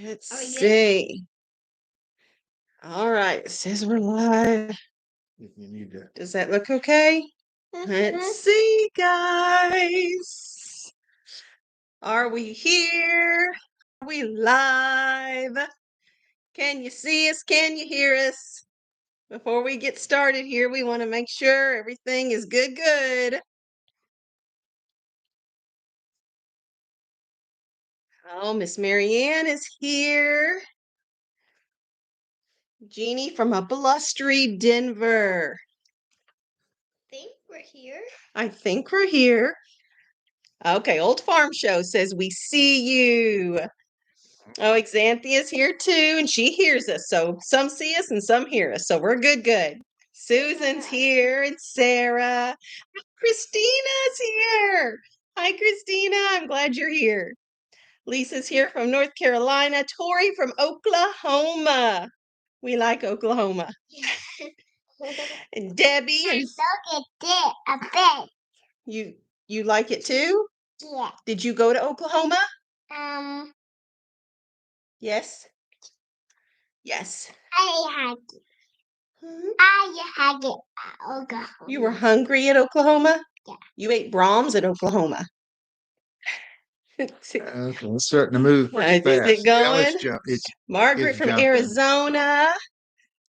Let's Are we good? see. All right, it says we're live. If you need to. Does that look okay? Let's see, guys. Are we here? Are we live? Can you see us? Can you hear us? Before we get started here, we want to make sure everything is good. Oh, Miss Marianne is here. Jeannie from a blustery Denver. Think we're here. I think we're here. Okay, Old Farm Show says we see you. Oh, Xanthia's here too, and she hears us. So some see us and some hear us. So we're good. Susan's here and Sarah. Christina's here. Hi, Christina. I'm glad you're here. Lisa's here from North Carolina. Tori from Oklahoma. We like Oklahoma. And Debbie and Look at a bed. you like it too? Yeah. Did you go to Oklahoma? Yes. Yes. I had it. Hmm? I had it at Oklahoma. You were hungry at Oklahoma? Yeah. You ate Brahms at Oklahoma. Okay, it's starting to move pretty Is fast. it going? It's Margaret it's from jumping. Arizona.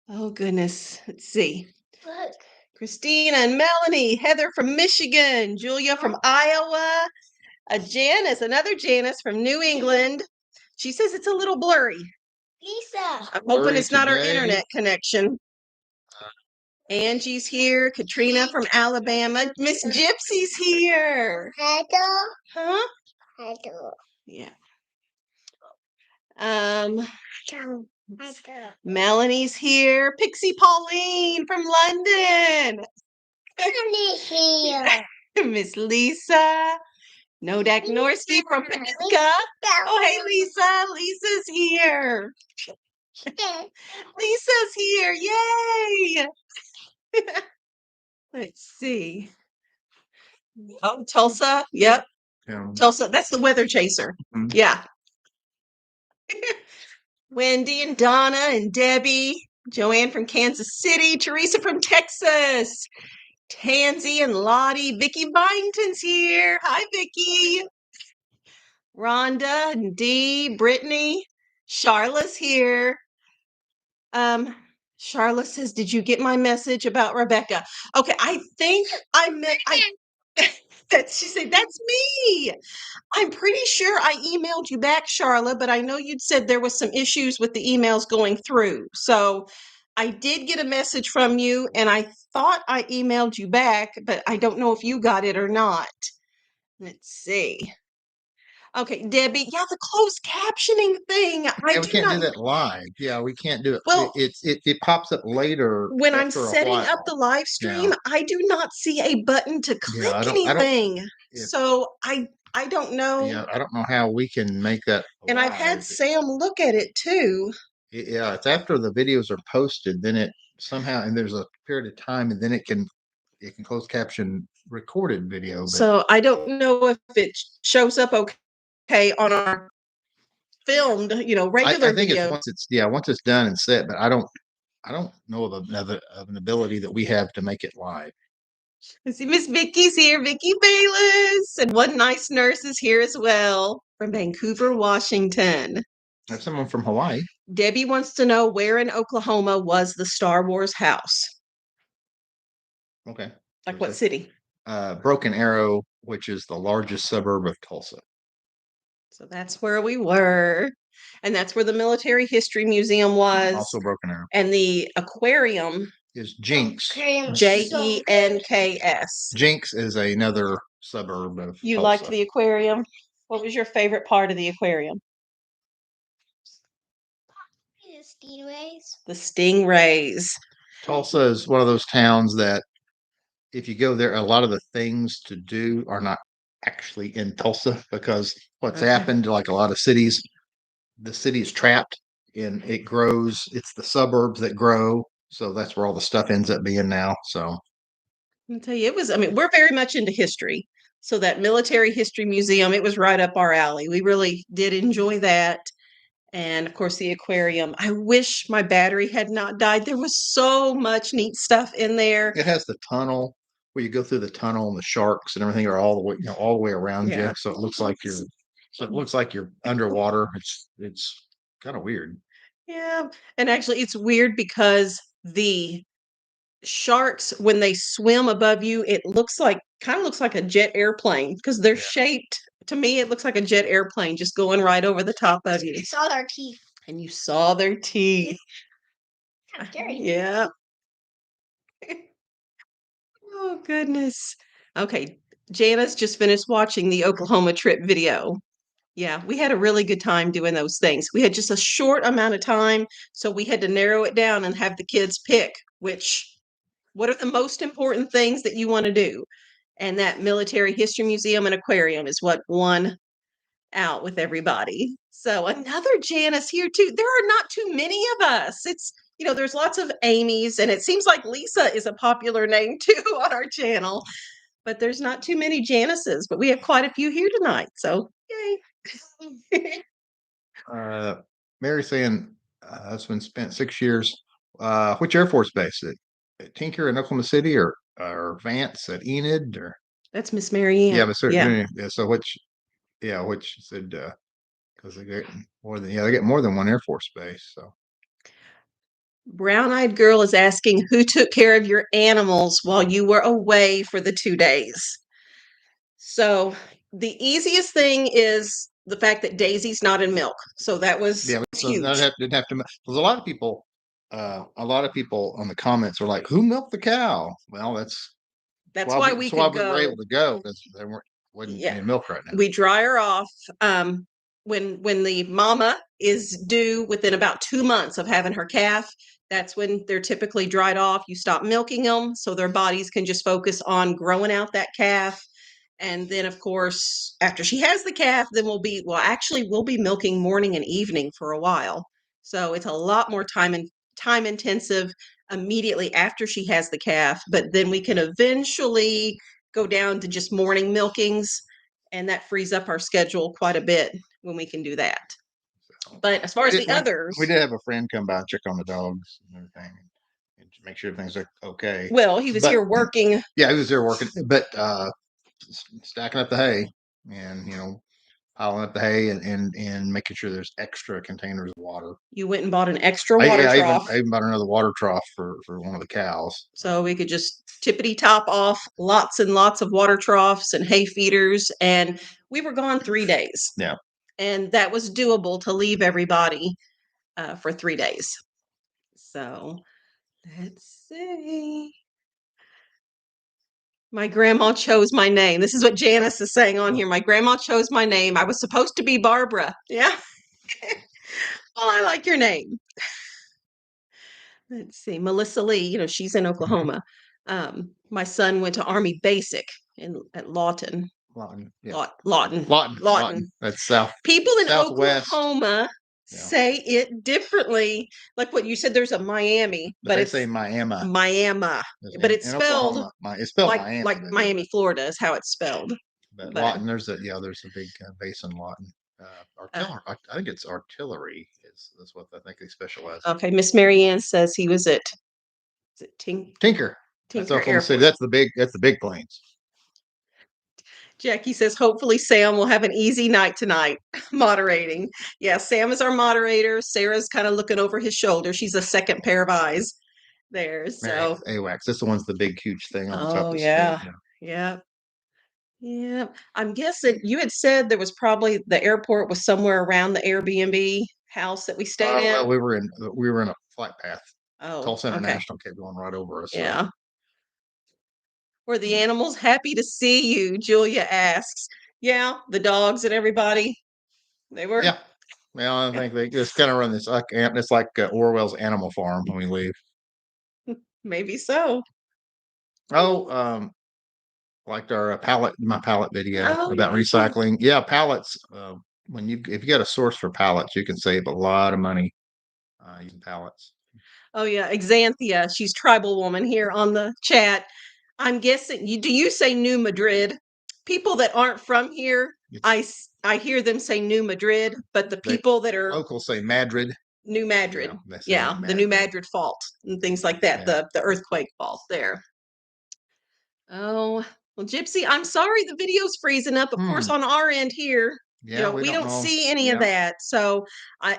Oh, goodness. Let's see. Look. Christina and Melanie. Heather from Michigan. Julia from Iowa. Janice, another Janice from New England. She says it's a little blurry. Lisa. I'm hoping Blurry it's not our today. internet connection. Angie's here. Katrina from Alabama. Miss Gypsy's here. Hello. Huh? Hello. Yeah. Hello. Melanie's here. Pixie Pauline from London. Annie's here. Miss Lisa. Nodak Norsky from Patka. Oh, hey, Lisa. Lisa's here. Lisa's here. Yay. Let's see. Oh, Tulsa. Yep. Tulsa. That's the weather chaser. Mhm. Yeah. Wendy and Donna and Debbie. Joanne from Kansas City. Teresa from Texas. Tansy and Lottie. Vicky Byington's here. Hi, Vicky. Rhonda and Dee. Brittany. Charlotte's here. Charlotte says, "Did you get my message about Rebecca?" Okay, I think I meant she said, "That's me." I'm pretty sure I emailed you back, Charlotte, but I know you'd said there was some issues with the emails going through. So I did get a message from you, and I thought I emailed you back, but I don't know if you got it or not. Let's see. Okay, Debbie, yeah, the closed captioning thing. Yeah, we can't do that live. Yeah, we can't do it. Well, it pops up later when I'm after a setting while. up the live stream, Yeah. I do not see a button to click I don't- anything. if- So I don't know. Yeah, I don't know how we can make that. And I've had live. Sam look at it too. Yeah, it's after the videos are posted, then it somehow, and there's a period of time, and then it can close caption recorded video. But So I don't know if it shows up okay on our filmed, regular I think video. once it's done and set, but I don't know of an ability that we have to make it live. I see Miss Vicky's here, Vicky Bayless, and One Nice Nurse is here as well from Vancouver, Washington. I have someone from Hawaii. Debbie wants to know where in Oklahoma was the Star Wars house? Okay. Like what city? Broken Arrow, which is the largest suburb of Tulsa. So that's where we were. And that's where the Military History Museum was. Also Broken Arrow. And the aquarium is Jinx. Jenks. Jinx is another suburb of You Tulsa. liked the aquarium? What was your favorite part of the aquarium? The stingrays. The stingrays. Tulsa is one of those towns that if you go there, a lot of the things to do are not actually in Tulsa, because what's happened to like a lot of cities, the city is trapped and it grows. It's the suburbs that grow. So that's where all the stuff ends up being now. So I'll tell you, we're very much into history. So that Military History Museum, it was right up our alley. We really did enjoy that. And of course, the aquarium. I wish my battery had not died. There was so much neat stuff in there. It has the tunnel where you go through the tunnel, and the sharks and everything are all the way, all the way around you. Yeah. So it looks like you're underwater. It's kind of weird. Yeah. And actually, it's weird because the sharks, when they swim above you, it kind of looks like a jet airplane because they're Yeah. shaped. To me, it looks like a jet airplane just going right over the top of you. I saw their teeth. And you saw their teeth. Kind of scary. Yeah. Oh, goodness. Okay. Janice just finished watching the Oklahoma trip video. Yeah, we had a really good time doing those things. We had just a short amount of time, so we had to narrow it down and have the kids pick what are the most important things that you want to do. And that military history museum and aquarium is what won out with everybody. So another Janice here too. There are not too many of us. There's lots of Amy's, and it seems like Lisa is a popular name too on our channel, but there's not too many Janices, but we have quite a few here tonight. So yay. Mary saying husband spent 6 years. Which Air Force base? At Tinker in Oklahoma City, or Vance at Enid, or That's Miss Mary Ann. yeah, but Yeah. certainly, yeah. So which said because they get they get more than one Air Force base. So Brown Eyed Girl is asking who took care of your animals while you were away for the 2 days. So the easiest thing is the fact that Daisy's not in milk. So that was yeah, so huge. didn't have to. There's a lot of people. A lot of people on the comments are like, "Who milked the cow?" Well, that's why we could we were go. able to go, because there wasn't Yeah. any milk right now. We dry her off. When the mama is due within about 2 months of having her calf, that's when they're typically dried off. You stop milking them so their bodies can just focus on growing out that calf. And then, of course, after she has the calf, then we'll be milking morning and evening for a while. So it's a lot more time intensive immediately after she has the calf, but then we can eventually go down to just morning milkings, and that frees up our schedule quite a bit when we can do that. But as far as the others, we did have a friend come by and check on the dogs and everything, and to make sure everything's okay. well, he was here working. Yeah, he was there working, but stacking up the hay, and piling up the hay, and making sure there's extra containers of water. You went and bought an extra water trough. I even bought another water trough for one of the cows. So we could just tippity top off lots and lots of water troughs and hay feeders. And we were gone 3 days. Yeah. And that was doable to leave everybody for 3 days. So let's see. My grandma chose my name. This is what Janice is saying on here. My grandma chose my name. I was supposed to be Barbara. Yeah. Well, I like your name. Let's see. Melissa Lee, she's in Oklahoma. My son went to Army Basic at Lawton. Lawton. Yeah. Lawton. That's south. People in southwest. Oklahoma say it differently. Like what you said, there's a Miami, but they it's say Miami. But it's spelled Miami. like Miami, Florida is how it's spelled. But Lawton, there's a big base in Lawton. Artillery. I think it's artillery. That's what I think they specialize in. Okay, Miss Mary Ann says he was at Tinker. That's Oklahoma City. That's the big planes. Jackie says, hopefully Sam will have an easy night tonight, moderating. Yeah, Sam is our moderator. Sarah's kind of looking over his shoulder. She's a second pair of eyes there. So AWACS. This one's the big, huge thing on the top of the screen. Yeah. I'm guessing you had said there was probably the airport was somewhere around the Airbnb house that we stayed in. Well, we were in a flight path. Tulsa International kept going right over us. Yeah. So. Were the animals happy to see you? Julia asks. Yeah, the dogs and everybody. They were. Yeah. Well, I think they just kind of run this. It's like Orwell's Animal Farm when we leave. Maybe so. Oh, liked our my pallet video about recycling. Yeah, pallets. If you got a source for pallets, you can save a lot of money using pallets. Oh yeah, Exanthia. She's tribal woman here on the chat. I'm guessing do you say New Madrid? People that aren't from here I hear them say New Madrid, but the people that are locals say Madrid. New Madrid. Yeah, The New Madrid fault and things like that. Yeah. The earthquake fault there. Oh, well, Gypsy, I'm sorry the video's freezing up. Of course, on our end here, Yeah, we don't know. see any of that. So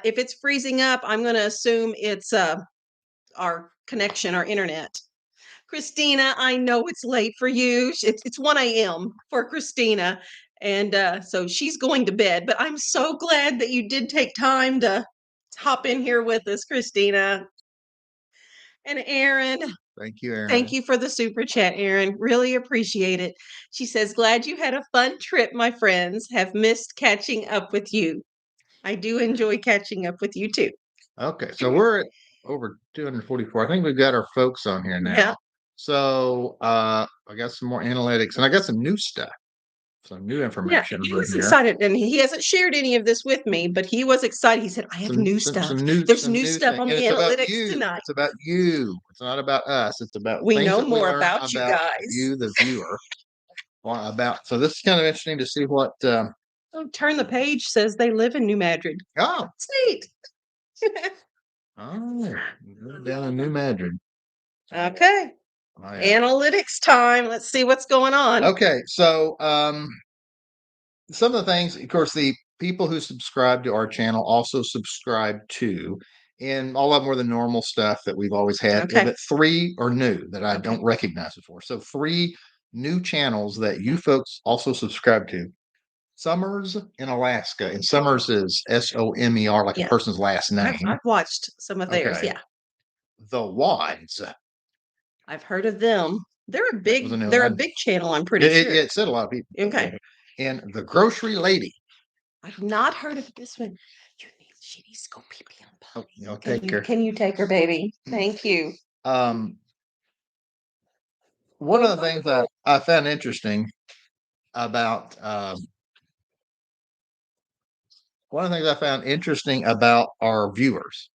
if it's freezing up, I'm going to assume it's our connection, our internet. Christina, I know it's late for you. It's 1 a.m. for Christina. And so she's going to bed. But I'm so glad that you did take time to hop in here with us, Christina. And Aaron. Thank you, Aaron. Thank you for the super chat, Aaron. Really appreciate it. She says, glad you had a fun trip, my friends. Have missed catching up with you. I do enjoy catching up with you too. Okay, so we're at over 244. I think we've got our folks on here now. Yeah. So I got some more analytics and I got some new stuff. Some new Yeah, information. he was here. excited, and he hasn't shared any of this with me, but he was excited. He said, "I have new stuff. There's new stuff on the analytics tonight." It's about you. It's not about us. It's about We things know that we more learn about you guys. you, the viewer. About so this is kind of interesting to see what. Oh, turn the page says they live in New Madrid. Oh, Sweet. Oh, down in New Madrid. Okay. Oh, yeah. Analytics time. Let's see what's going on. Okay, so some of the things, of course, the people who subscribe to our channel also subscribe to, and all of them were the normal stuff that we've always had. Okay. But 3 are new that I don't recognize before. So 3 new channels that you folks also subscribe to. Summers in Alaska, and Summers is Somer, like a person's last name. I've watched some of theirs. Yeah. The Wads. I've heard of them. They're a big channel, I'm pretty sure. It said a lot of people. Okay. And the Grocery Lady. I've not heard of this one. She needs to go pee pee on Polly. I'll take her. Can you take her, baby? Thank you. One of the things that I found interesting about our viewers.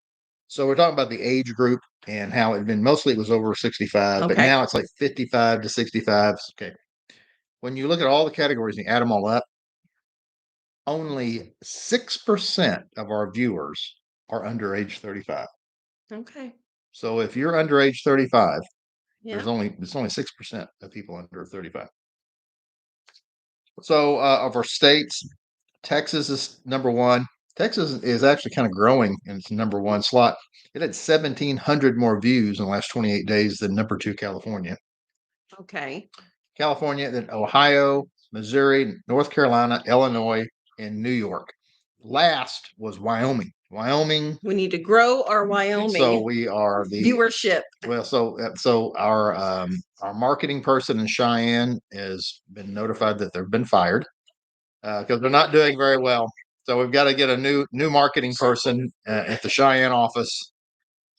So we're talking about the age group and how it was over 65, but now it's like 55 to 65. Okay. When you look at all the categories and you add them all up, only 6% of our viewers are under age 35. Okay. So if you're under age 35, it's only 6% of people under 35. So of our states, Texas is number 1. Texas is actually kind of growing in its number 1 slot. It had 1,700 more views in the last 28 days than number 2 California. Okay. California, then Ohio, Missouri, North Carolina, Illinois, and New York. Last was Wyoming. We need to grow our Wyoming. So we are the viewership. Well, so our marketing person in Cheyenne has been notified that they've been fired because they're not doing very well. So we've got to get a new marketing person at the Cheyenne office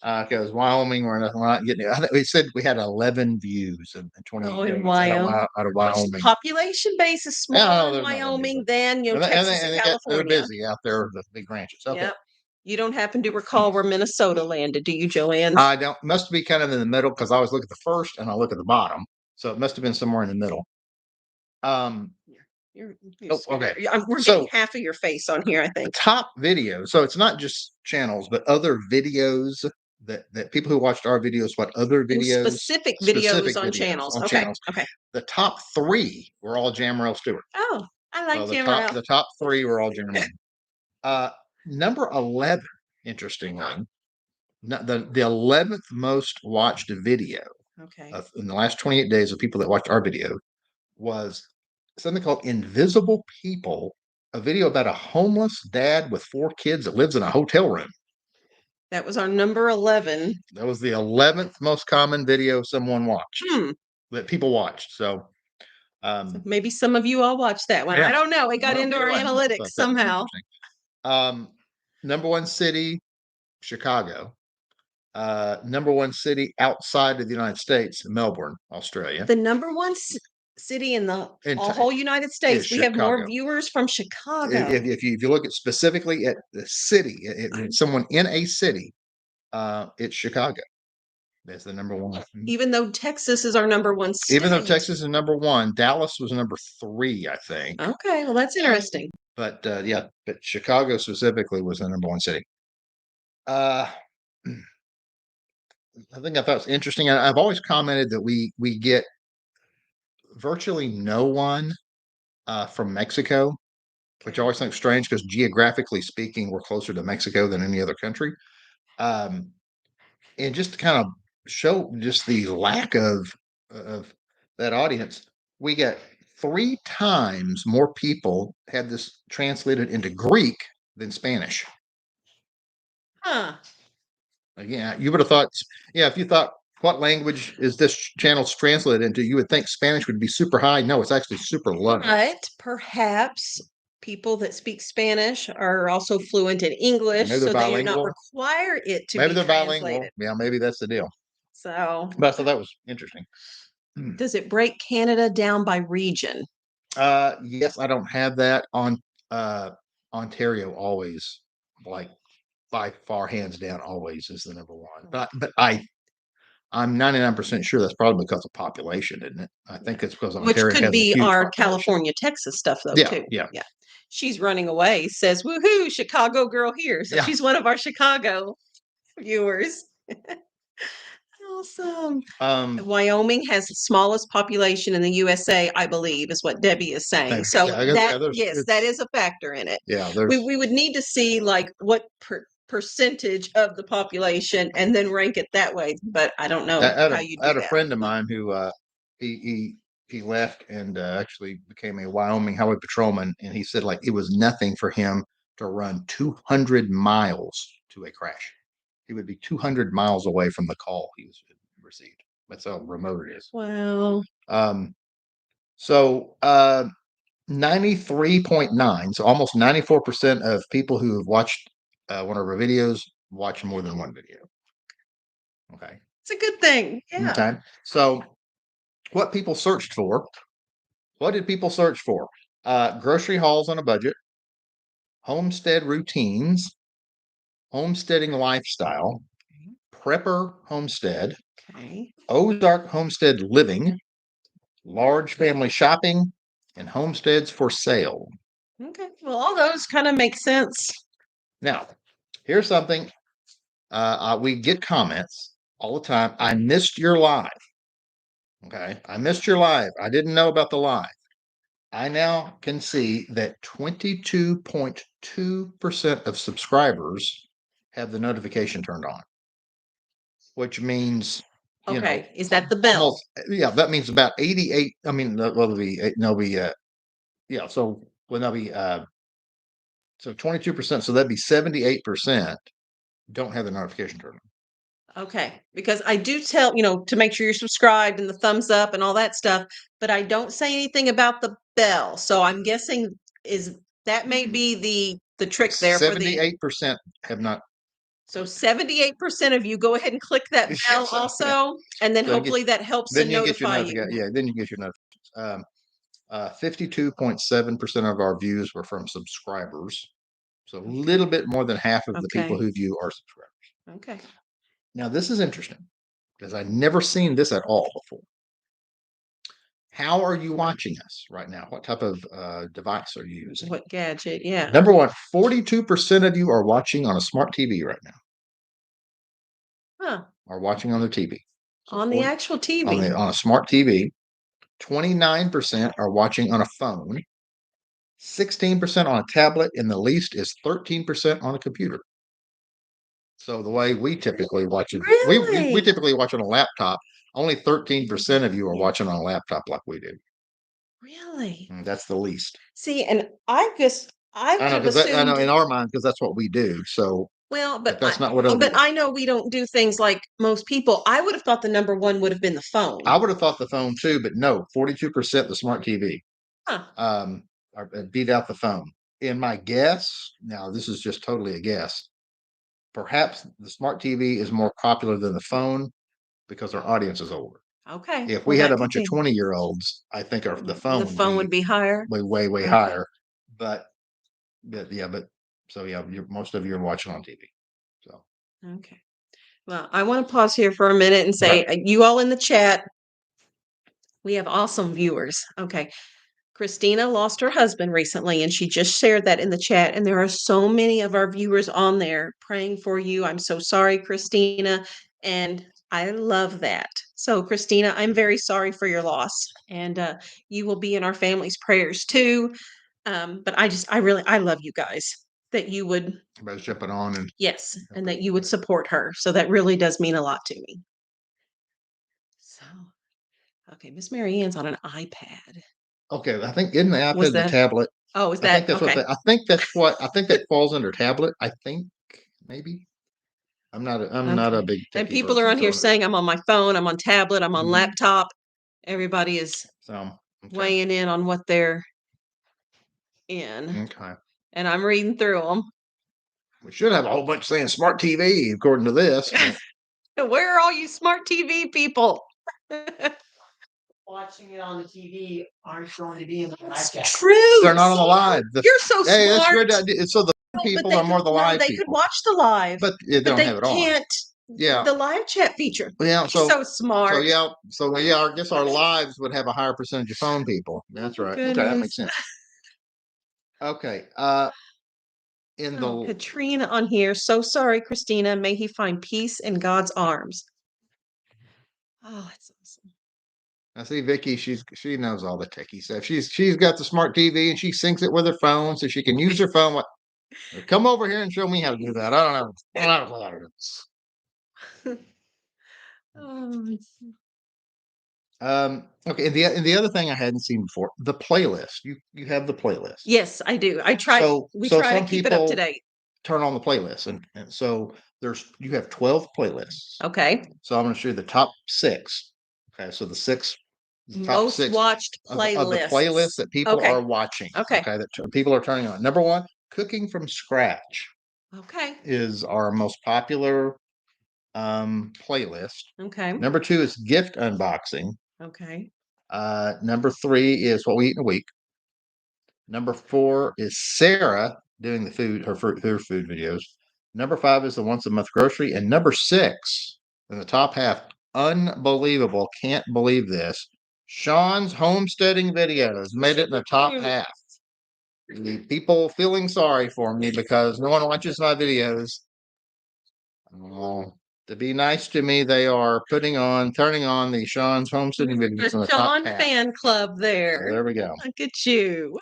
because Wyoming we're not getting. I think we said we had 11 views in 28 days out of Wyoming. Population base is smaller in Wyoming than Texas and California. They're busy out there with the big ranches. Okay. Yep. You don't happen to recall where Minnesota landed, do you, Joanne? I don't. Must be kind of in the middle because I always look at the first and I look at the bottom. So it must have been somewhere in the middle. Okay. We're getting half of your face on here, I think. Top videos. So it's not just channels, but other videos that people who watched our videos, what other videos? Specific videos on channels. Okay. The top 3 were all Jamrell Stewart. Oh, I like Jamrell. The top 3 were all Jamrell. Number 11, interesting one. The 11th most watched video in the last 28 days of people that watched our video was something called Invisible People, a video about a homeless dad with 4 kids that lives in a hotel room. That was our number 11. That was the 11th most common video someone watched that people watched. So maybe some of you all watched that one. I don't know. It got into our analytics somehow. Number 1 city, Chicago. Number 1 city outside of the United States, Melbourne, Australia. The number 1 city in the whole United States. We have more viewers from Chicago. If you look at specifically at the city, someone in a city, it's Chicago. That's the number one. Even though Texas is our number one state. Even though Texas is number one, Dallas was number 3, I think. Okay, well, that's interesting. But but Chicago specifically was the number one city. Uh, I think I thought it was interesting. I've always commented that we get virtually no one from Mexico, which I always think strange because geographically speaking, we're closer to Mexico than any other country. And just to kind of show just the lack of that audience, we get 3 times more people had this translated into Greek than Spanish. Huh. Yeah, you would have thought, if you thought, what language is this channel translated into? You would think Spanish would be super high. No, it's actually super low. But perhaps people that speak Spanish are also fluent in English, Maybe they're so they do not bilingual. require it to Maybe be they're bilingual. translated. Yeah, maybe that's the deal. So, But so that was interesting. does it break Canada down by region? Yes, I don't have that on Ontario always, like by far hands down always is the number one. But I'm 99% sure that's probably because of population, isn't it? I think it's because Which Ontario could has a be huge our population. California, Texas stuff, though, Yeah, too. yeah. She's running away, says, woohoo, Chicago girl here. So Yeah. she's one of our Chicago viewers. Awesome. Wyoming has the smallest population in the USA, I believe, is what Debbie is saying. So that is a factor in it. Yeah, we would need to see like what percentage of the population and then rank it that way. But I don't know how you do that. I had a friend of mine who he left and actually became a Wyoming highway patrolman, and he said like it was nothing for him to run 200 miles to a crash. He would be 200 miles away from the call he was received. That's how remote it is. Wow. So 93.9, so almost 94% of people who have watched one of our videos watch more than one video. Okay. It's a good thing. Yeah. Okay. So what people searched for, what did people search for? Grocery hauls on a budget, homestead routines, homesteading lifestyle, prepper homestead, Ozark homestead living, large family shopping, and homesteads for sale. Okay. Well, all those kind of make sense. Now, here's something. We get comments all the time. I missed your live. Okay. I missed your live. I didn't know about the live. I now can see that 22.2% of subscribers have the notification turned on, which means, is that the bell? That means about 88. I mean, there'll be, so there'll be, so 22%. So that'd be 78% don't have the notification turned on. Okay, because I do tell, to make sure you're subscribed and the thumbs up and all that stuff, but I don't say anything about the bell. So I'm guessing that may be the trick there. 78% have not. So 78% of you go ahead and click that bell also, and then hopefully that helps to notify you. Yeah, then you get your notifications. 52.7% of our views were from subscribers. So a little bit more than half of the people who view are subscribers. Okay. Now, this is interesting because I've never seen this at all before. How are you watching us right now? What type of device are you using? What gadget? Yeah. Number one, 42% of you are watching on a smart TV right now. Huh. Are watching on their TV. So on the actual TV. On a smart TV. 29% are watching on a phone. 16% on a tablet, and the least is 13% on a computer. So the way we typically watch it, we typically watch on a laptop. Only 13% of you are watching on a laptop like we do. Really? That's the least. See, and I know in our mind, because that's what we do. So well, but that's not what. But I know we don't do things like most people. I would have thought the number one would have been the phone. I would have thought the phone too, but no, 42% the smart TV. Huh. Beat out the phone. In my guess, now this is just totally a guess. Perhaps the smart TV is more popular than the phone because our audience is older. Okay. If we had a bunch of 20-year-olds, I think the phone would be higher. Way higher. But most of you are watching on TV. So okay. Well, I want to pause here for a minute and say, you all in the chat, we have awesome viewers. Okay. Christina lost her husband recently, and she just shared that in the chat. And there are so many of our viewers on there praying for you. I'm so sorry, Christina. And I love that. So, Christina, I'm very sorry for your loss. And you will be in our family's prayers too. But I love you guys that you would, Everybody's jumping on and yes, and that you would support her. So that really does mean a lot to me. So, okay, Miss Mary Ann's on an iPad. okay. I think in the iPad Was and the that? tablet. Oh, is I think that that's okay? I think that falls under tablet. I think maybe. I'm not a Okay. big And techie people are person, on here so saying I'm on my phone, I'm on tablet, I'm on Mhm. laptop. Everybody is Okay. weighing in on what they're in, Okay. and I'm reading through them. We should have a whole bunch saying smart TV according to this. But Where are all you smart TV people? Watching it on the TV aren't going to be in the live chat. True. they're not on the See? live. You're so Hey, that's smart. good idea. So the But people they are more could, the no, live they could people, watch the live, but they but don't they have it on. can't Yeah. the live chat feature. Yeah. You're So so smart. I guess our lives would have a higher percentage of phone people. That's right. Okay, that makes sense. Okay. In Oh, the Katrina on here. So sorry, Christina. May he find peace in God's arms. Oh, that's awesome. I see Vicky. She knows all the techie stuff. She's got the smart TV and she syncs it with her phone so she can use her phone. Come over here and show me how to do that. I don't know. I don't know how to do this. Oh, Okay. And the other thing I hadn't seen before, the playlist. You have the playlist. yes, I do. We So try to some keep it up to people date. turn on the playlist, and so you have 12 playlists. Okay. So I'm going to show you the top 6. Okay, so the top Most 6 watched of the playlists. playlists that people Okay. are watching. Okay. Okay, that people are turning on. Number 1, cooking from scratch Okay. is our most popular playlist. Okay. Number 2 is gift unboxing. Okay. Number 3 is what we eat in a week. Number 4 is Sarah doing her food videos. Number 5 is the once a month grocery, and number 6 in the top half, unbelievable, can't believe this. Sean's homesteading videos made it in the top half. The people feeling sorry for me because no one watches my videos. To be nice to me, they are turning on the Sean's homesteading videos in The the top Sean half. fan club So there. there we go. Look at you.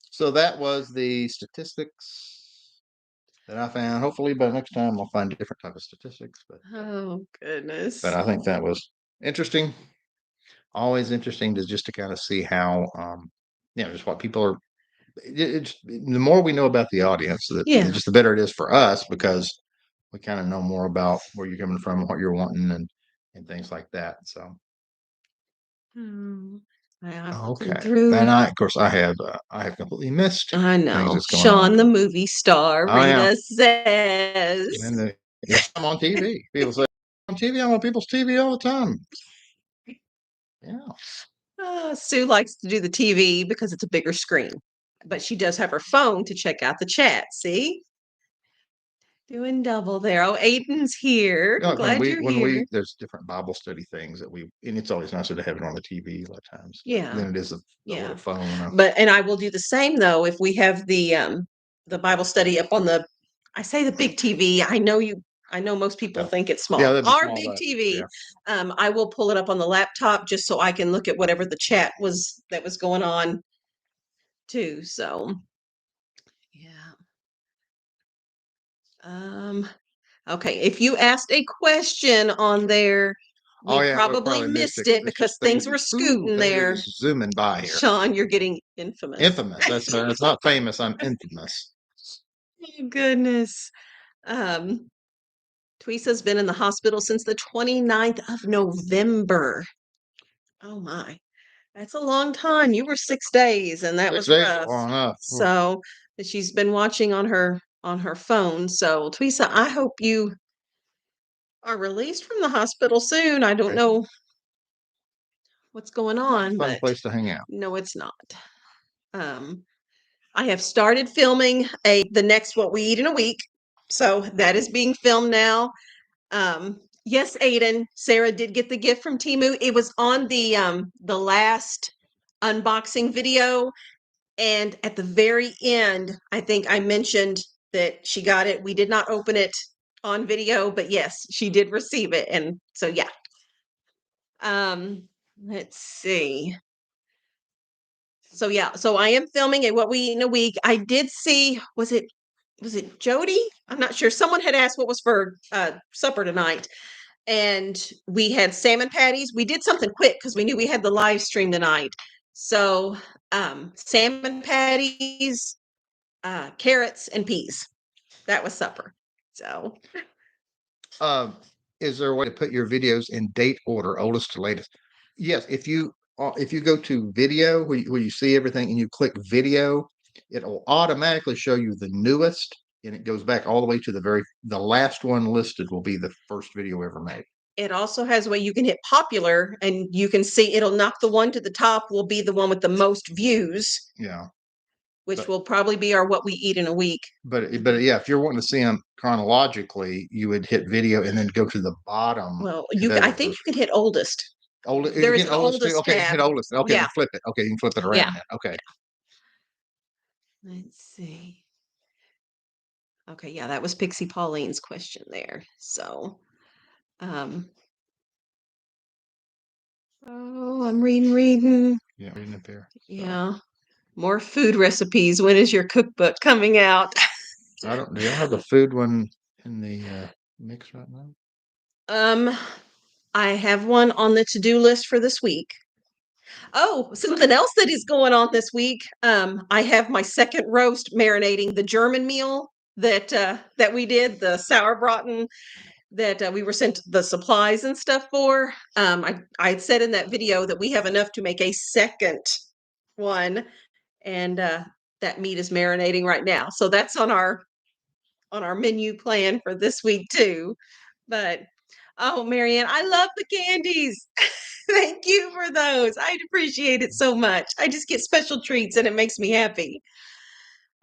So that was the statistics that I found. Hopefully by next time I'll find a different type of statistics. Oh, goodness. But I think that was interesting. Always interesting to kind of see how just what people are. The more we know about the audience, just the better it is for us because we kind of know more about where you're coming from and what you're wanting and things like that. So okay, and of course I have completely missed. I things know. that's going Sean, on. the movie star, Oh, yeah. Rita says. And yes, I'm on TV. People say on TV. I'm on people's TV all the time. Yeah. Sue likes to do the TV because it's a bigger screen, but she does have her phone to check out the chat. See? Doing double there. Oh, Aiden's here. Like Glad you're here. there's different Bible study things and it's always nicer to have it on the TV a lot of times. Yeah. Than it is a little phone. And I will do the same though if we have the Bible study up on I say the big TV. I know most people think it's small. Yeah, Our big TV. Yeah. I will pull it up on the laptop just so I can look at whatever the chat was that was going on too. So yeah. Okay. If you asked a question on there, we probably missed it because things were scooting there. Zooming by here. Sean, you're getting infamous. Infamous. That's not famous. I'm infamous. Oh, goodness. Tweesa's been in the hospital since the 29th of November. Oh my. That's a long time. You were 6 days and that 6 was days rough. long enough. So she's been watching on her phone. So Tweesa, I hope you are released from the hospital soon. I don't know what's going on. Fun place to hang out. No, it's not. I have started filming the next What We Eat in a Week. So that is being filmed now. Yes, Aiden, Sarah did get the gift from Temu. It was on the last unboxing video, and at the very end, I think I mentioned that she got it. We did not open it on video, but yes, she did receive it. And so yeah. Let's see. So yeah, so I am filming a What We Eat in a Week. I did see, was it Jody? I'm not sure. Someone had asked what was for supper tonight. And we had salmon patties. We did something quick because we knew we had the live stream tonight. So salmon patties, carrots, and peas. That was supper. So Is there a way to put your videos in date order, oldest to latest? Yes, if you go to video where you see everything and you click video, it'll automatically show you the newest, and it goes back all the way to the last one listed will be the first video ever made. it also has a way you can hit popular, and you can see it'll knock the one to the top will be the one with the most views. Yeah. Which will probably be our What We Eat in a Week. But yeah, if you're wanting to see them chronologically, you would hit video and then go to the bottom. Well, I think you can hit oldest. There's an oldest tab. hit oldest. Okay, Yeah. flip it. Okay, you can flip it around. Yeah. Okay. Let's see. Okay, yeah, that was Pixie Pauline's question there. So, oh, I'm reading. Yeah, reading it there. Yeah. More food recipes. When is your cookbook coming out? Do y'all have the food one in the mix right now? I have one on the to-do list for this week. Oh, something else that is going on this week. I have my second roast marinating, the German meal that we did, the sauerbraten that we were sent the supplies and stuff for. I had said in that video that we have enough to make a second one, and that meat is marinating right now. So that's on our menu plan for this week too. But oh, Marianne, I love the candies. Thank you for those. I appreciate it so much. I just get special treats and it makes me happy.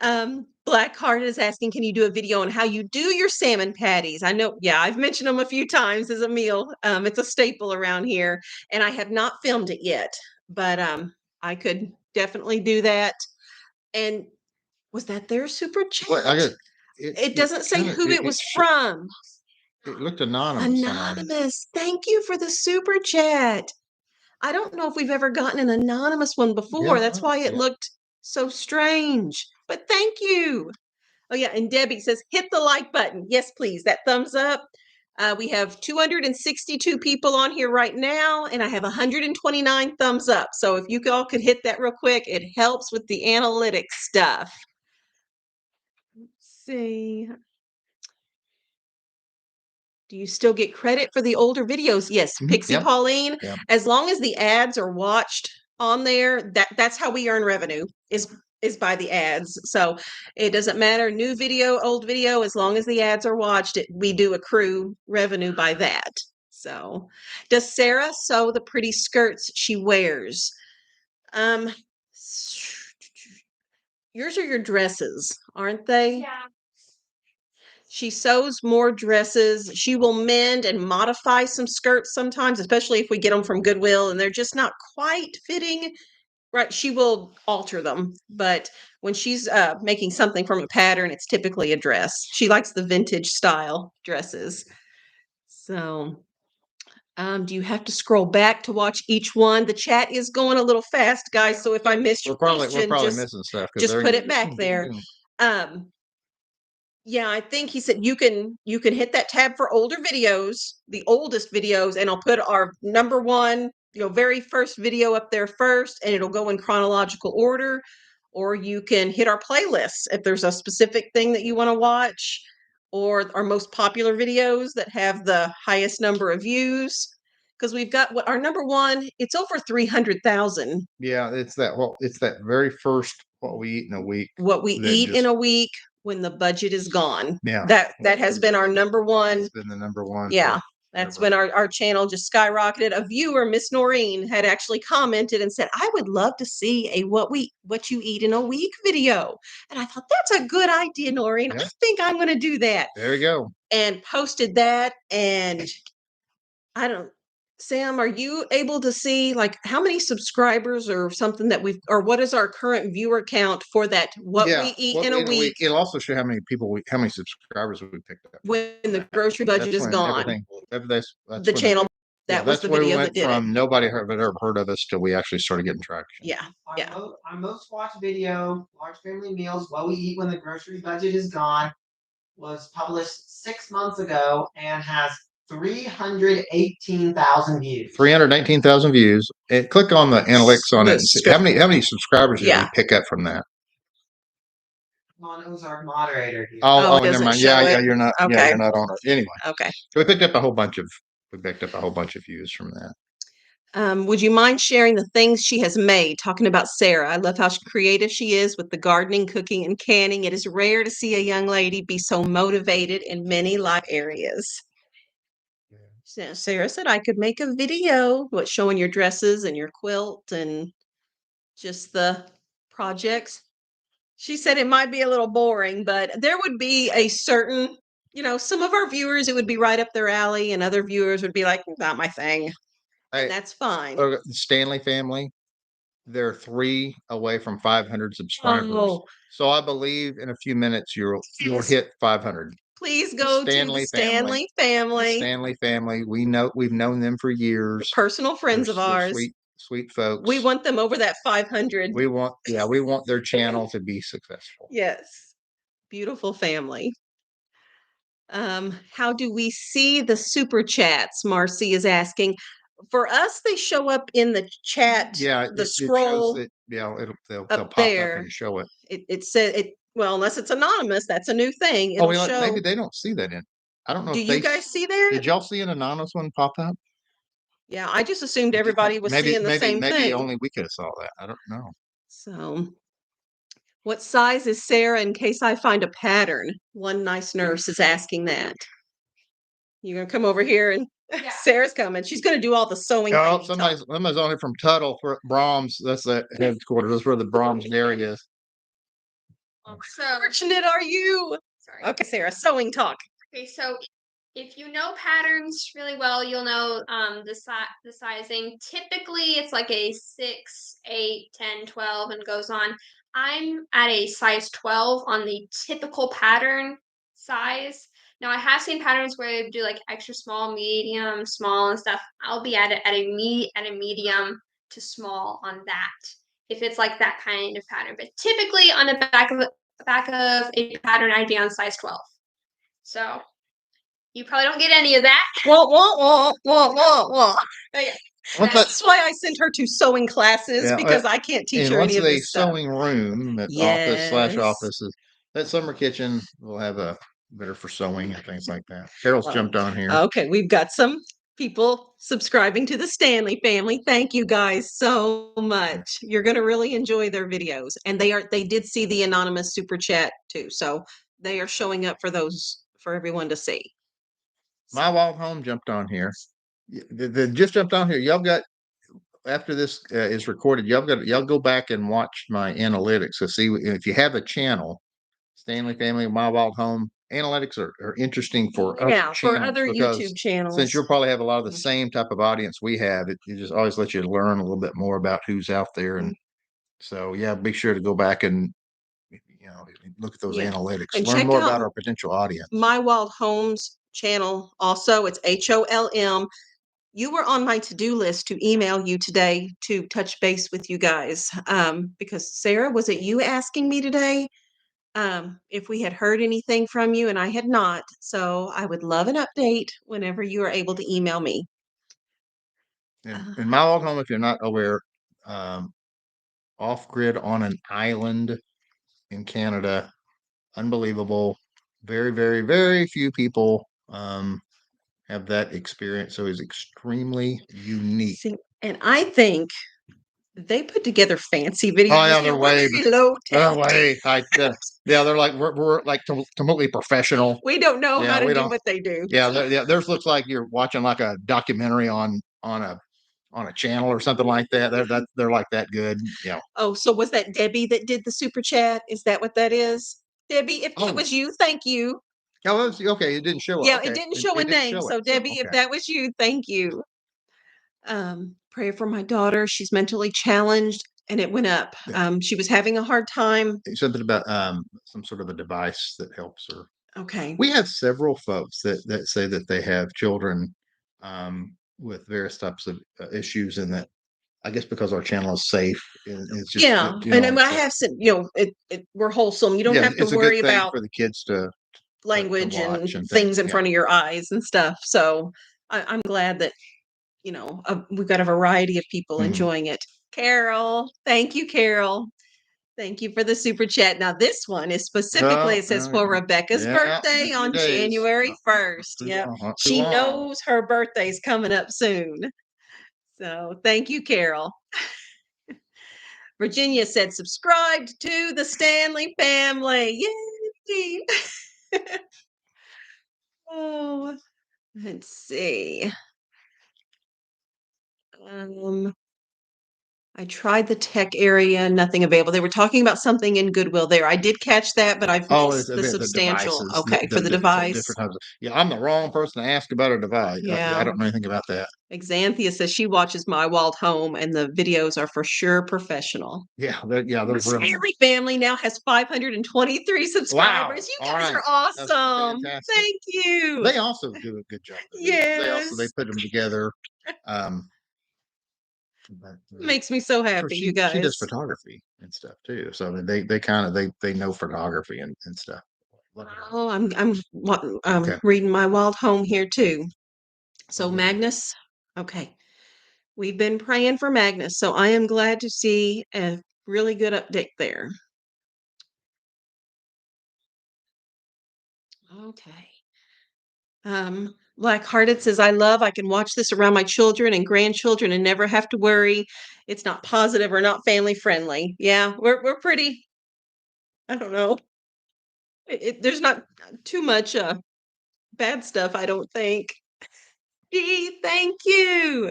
Blackheart is asking, can you do a video on how you do your salmon patties? I know, yeah, I've mentioned them a few times as a meal. It's a staple around here, and I have not filmed it yet, but I could definitely do that. And was that their super chat? Well, it doesn't say who it was from. It looked anonymous. Anonymous. Thank you for the super chat. I don't know if we've ever gotten an anonymous one before. That's why it looked so strange. But thank you. Oh, yeah. And Debbie says, hit the like button. Yes, please. That thumbs up. We have 262 people on here right now, and I have 129 thumbs up. So if you all could hit that real quick, it helps with the analytics stuff. Let's see. Do you still get credit for the older videos? Yes, Pixie Pauline. Yep. As long as the ads are watched on there, that's how we earn revenue is by the ads. So it doesn't matter, new video, old video, as long as the ads are watched, we do accrue revenue by that. So does Sarah sew the pretty skirts she wears? Yours are your dresses, aren't they? Yeah. She sews more dresses. She will mend and modify some skirts sometimes, especially if we get them from Goodwill and they're just not quite fitting right. She will alter them. But when she's making something from a pattern, it's typically a dress. She likes the vintage style dresses. So do you have to scroll back to watch each one? The chat is going a little fast, guys. So if I missed your question, we're probably missing stuff. Just put it back there. Yeah, I think he said you can hit that tab for older videos, the oldest videos, and I'll put our number one, very first video up there first, and it'll go in chronological order. Or you can hit our playlists if there's a specific thing that you want to watch, or our most popular videos that have the highest number of views. Because we've got our number one, it's over 300,000. Yeah, it's that very first What We Eat in a Week. What We Eat in a Week when the budget is gone. Yeah. That has been our number one. It's been the number one. Yeah. That's Never. when our channel just skyrocketed. A viewer, Miss Noreen, had actually commented and said, "I would love to see a what you eat in a week video." And I thought, that's a good idea, Noreen. I Yep. think I'm going to do that. There you go. And posted that. And I don't, Sam, are you able to see like how many subscribers or something that we've, or what is our current viewer count for that? What Yeah. we eat What in a week it'll also show how many how many subscribers we picked up. when the grocery budget That's is when gone. everything. That's The when channel, yeah, that was that's the where we video went that did it. from nobody had ever heard of us till we actually started getting traction. Yeah. Yeah. Our most watched video, Large Family Meals, What We Eat When the Grocery Budget Is Gone, was published 6 months ago and has 318,000 views. 318,000 views. And click on the analytics on it and see how many subscribers did we pick up from that? On Ozark moderator here. Oh, it never doesn't mind. show Yeah, it. you're not. Yeah, Okay. you're not on it anyway. Okay. So we picked up a whole bunch of views from that. Would you mind sharing the things she has made? Talking about Sarah. I love how creative she is with the gardening, cooking, and canning. It is rare to see a young lady be so motivated in many life areas. So Sarah said I could make a video showing your dresses and your quilt and just the projects. She said it might be a little boring, but there would be a certain, some of our viewers, it would be right up their alley, and other viewers would be like, not my thing. Hey, That's fine. the Stanley family, they're 3 away from 500 subscribers. Oh, So I believe in a few minutes you'll hit 500. please go to the Stanley family. Stanley family. We've known them for years. Personal friends of They're ours. sweet folks. We want them over that 500. We want their channel to be successful. Yes. Beautiful family. How do we see the super chats? Marcy is asking. For us, they show up in the chat. Yeah, the scroll. They'll pop there. up and show it. It said it. Well, unless it's anonymous, that's a new thing. Oh, It'll show. maybe they don't see that in. I don't know. Do if you guys see that? Did y'all see an anonymous one pop up? Yeah, I just assumed everybody was seeing the same thing. Maybe only we could have saw that. I don't know. So, what size is Sarah in case I find a pattern? One nice nurse is asking that. You're gonna come over here and Sarah's coming. She's gonna do all the sewing. Oh, somebody's on here from Tuttle for Brahms. That's the headquarters. That's where the Brahms dairy is. So fortunate are you? sorry. Okay, Sarah, sewing talk. Okay, so if you know patterns really well, you'll know the sizing. Typically, it's like a 6, 8, 10, 12, and goes on. I'm at a size 12 on the typical pattern size. Now, I have seen patterns where they do like extra small, medium, small, and stuff. I'll be at a medium to small on that if it's like that kind of pattern. But typically, on the back of a pattern, I'd be on size 12. So you probably don't get any of that. That's why I sent her to sewing classes because I can't teach her any of this stuff. Sewing room, that office/offices. That summer kitchen will have a better for sewing and things like that. Carol's jumped on here. Okay, we've got some people subscribing to the Stanley family. Thank you guys so much. You're going to really enjoy their videos. And they did see the anonymous super chat too. So they are showing up for everyone to see. My Wild Home jumped on here. They just jumped on here. Y'all got, after this is recorded, y'all go back and watch my analytics to see if you have a channel, Stanley Family, My Wild Home. Analytics are interesting for other YouTube channels. Since you'll probably have a lot of the same type of audience we have, it just always lets you learn a little bit more about who's out there. And so, yeah, be sure to go back and look at those analytics and learn more about our potential audience. My Wild Homes channel also, it's HOLM. You were on my to-do list to email you today to touch base with you guys. Because Sarah, was it you asking me today if we had heard anything from you? And I had not. So I would love an update whenever you are able to email me. In My Wild Home, if you're not aware, off-grid on an island in Canada, unbelievable. Very, very, very few people have that experience. So it's extremely unique. And I think They put together fancy videos. Oh yeah, here. they're We're way, very low they're tech. way. Yeah, they're like we're like completely professional. We don't know how Yeah, to we do don't. what they do. Yeah, yeah. Theirs looks like you're watching like a documentary on a channel or something like that. They're like that good. Yeah. Oh, so was that Debbie that did the super chat? Is that what that is? Debbie, if that Oh, was you, thank you. oh, okay. It didn't show Yeah, up. it Okay, didn't show a it didn't name. show it. So So Debbie, if okay. that was you, thank you. Pray for my daughter. She's mentally challenged and it went up. Yeah. She was having a hard time. Something about some sort of a device that helps her. Okay. We have several folks that say that they have children with various types of issues, and that I guess because our channel is safe, it's just Yeah. And I have said, we're wholesome. You don't yeah, have to it's a good worry thing about for the kids to language and watch and things things. in Yeah. front of your eyes and stuff. So I'm glad that, we've got a variety of people Mhm. enjoying it. Carol, thank you, Carol. Thank you for the super chat. Now, this one is specifically, it says for Rebecca's birthday few on days. January 1st. Yep. Not too She long. knows her birthday's coming up soon. So thank you, Carol. Virginia said, subscribed to the Stanley family. Yay! Oh, let's see. I tried the tech area, nothing available. They were talking about something in Goodwill there. I did catch that, but I've Oh, it's missed the the substantial. devices, Okay, for the device. different types of. Yeah, I'm the wrong person to ask about a device. Yeah, I Yeah. don't know anything about that. Xanthia says she watches My Wild Home and the videos are for sure professional. Yeah, The those really. Stanley family now has 523 subscribers. You All guys right. are That's awesome. fantastic. Thank you. They also do a good job. They Yes. put them together. But, Makes me so so happy, you she does guys. photography and stuff too. So they kind of they know photography and stuff. Oh, I'm Okay. reading My Wild Home here too. So Okay. Magnus, okay. We've been praying for Magnus, so I am glad to see a really good update there. Okay. Black-Hearted says, I can watch this around my children and grandchildren and never have to worry it's not positive or not family friendly. Yeah, we're pretty, I don't know. There's not too much bad stuff, I don't think. Gee, thank you.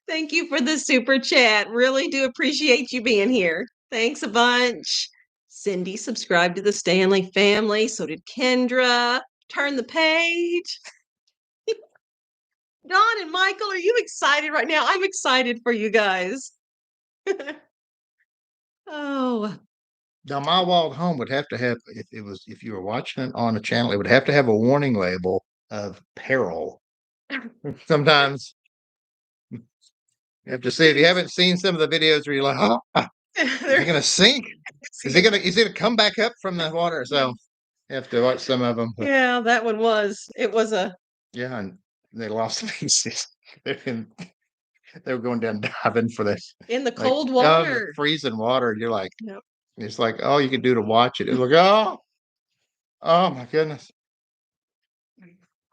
Thank you for the super chat. Really do appreciate you being here. Thanks a bunch. Cindy subscribed to the Stanley family. So did Kendra. Turn the page. Don and Michael, are you excited right now? I'm excited for you guys. Oh, Now, My Wild Home would have to have if you were watching it on a channel, it would have to have a warning label of peril. Sometimes you have to see if you haven't seen some of the videos where you're like, oh, is he gonna sink? Is he gonna come back up from the water? So you have to watch some of them. But yeah, that one was. It was a. yeah, and they lost the pieces. They were going down diving for this, In the like, cold the water. freezing water. And you're like, Yep. it's like all you can do to watch it. It's like, oh my goodness.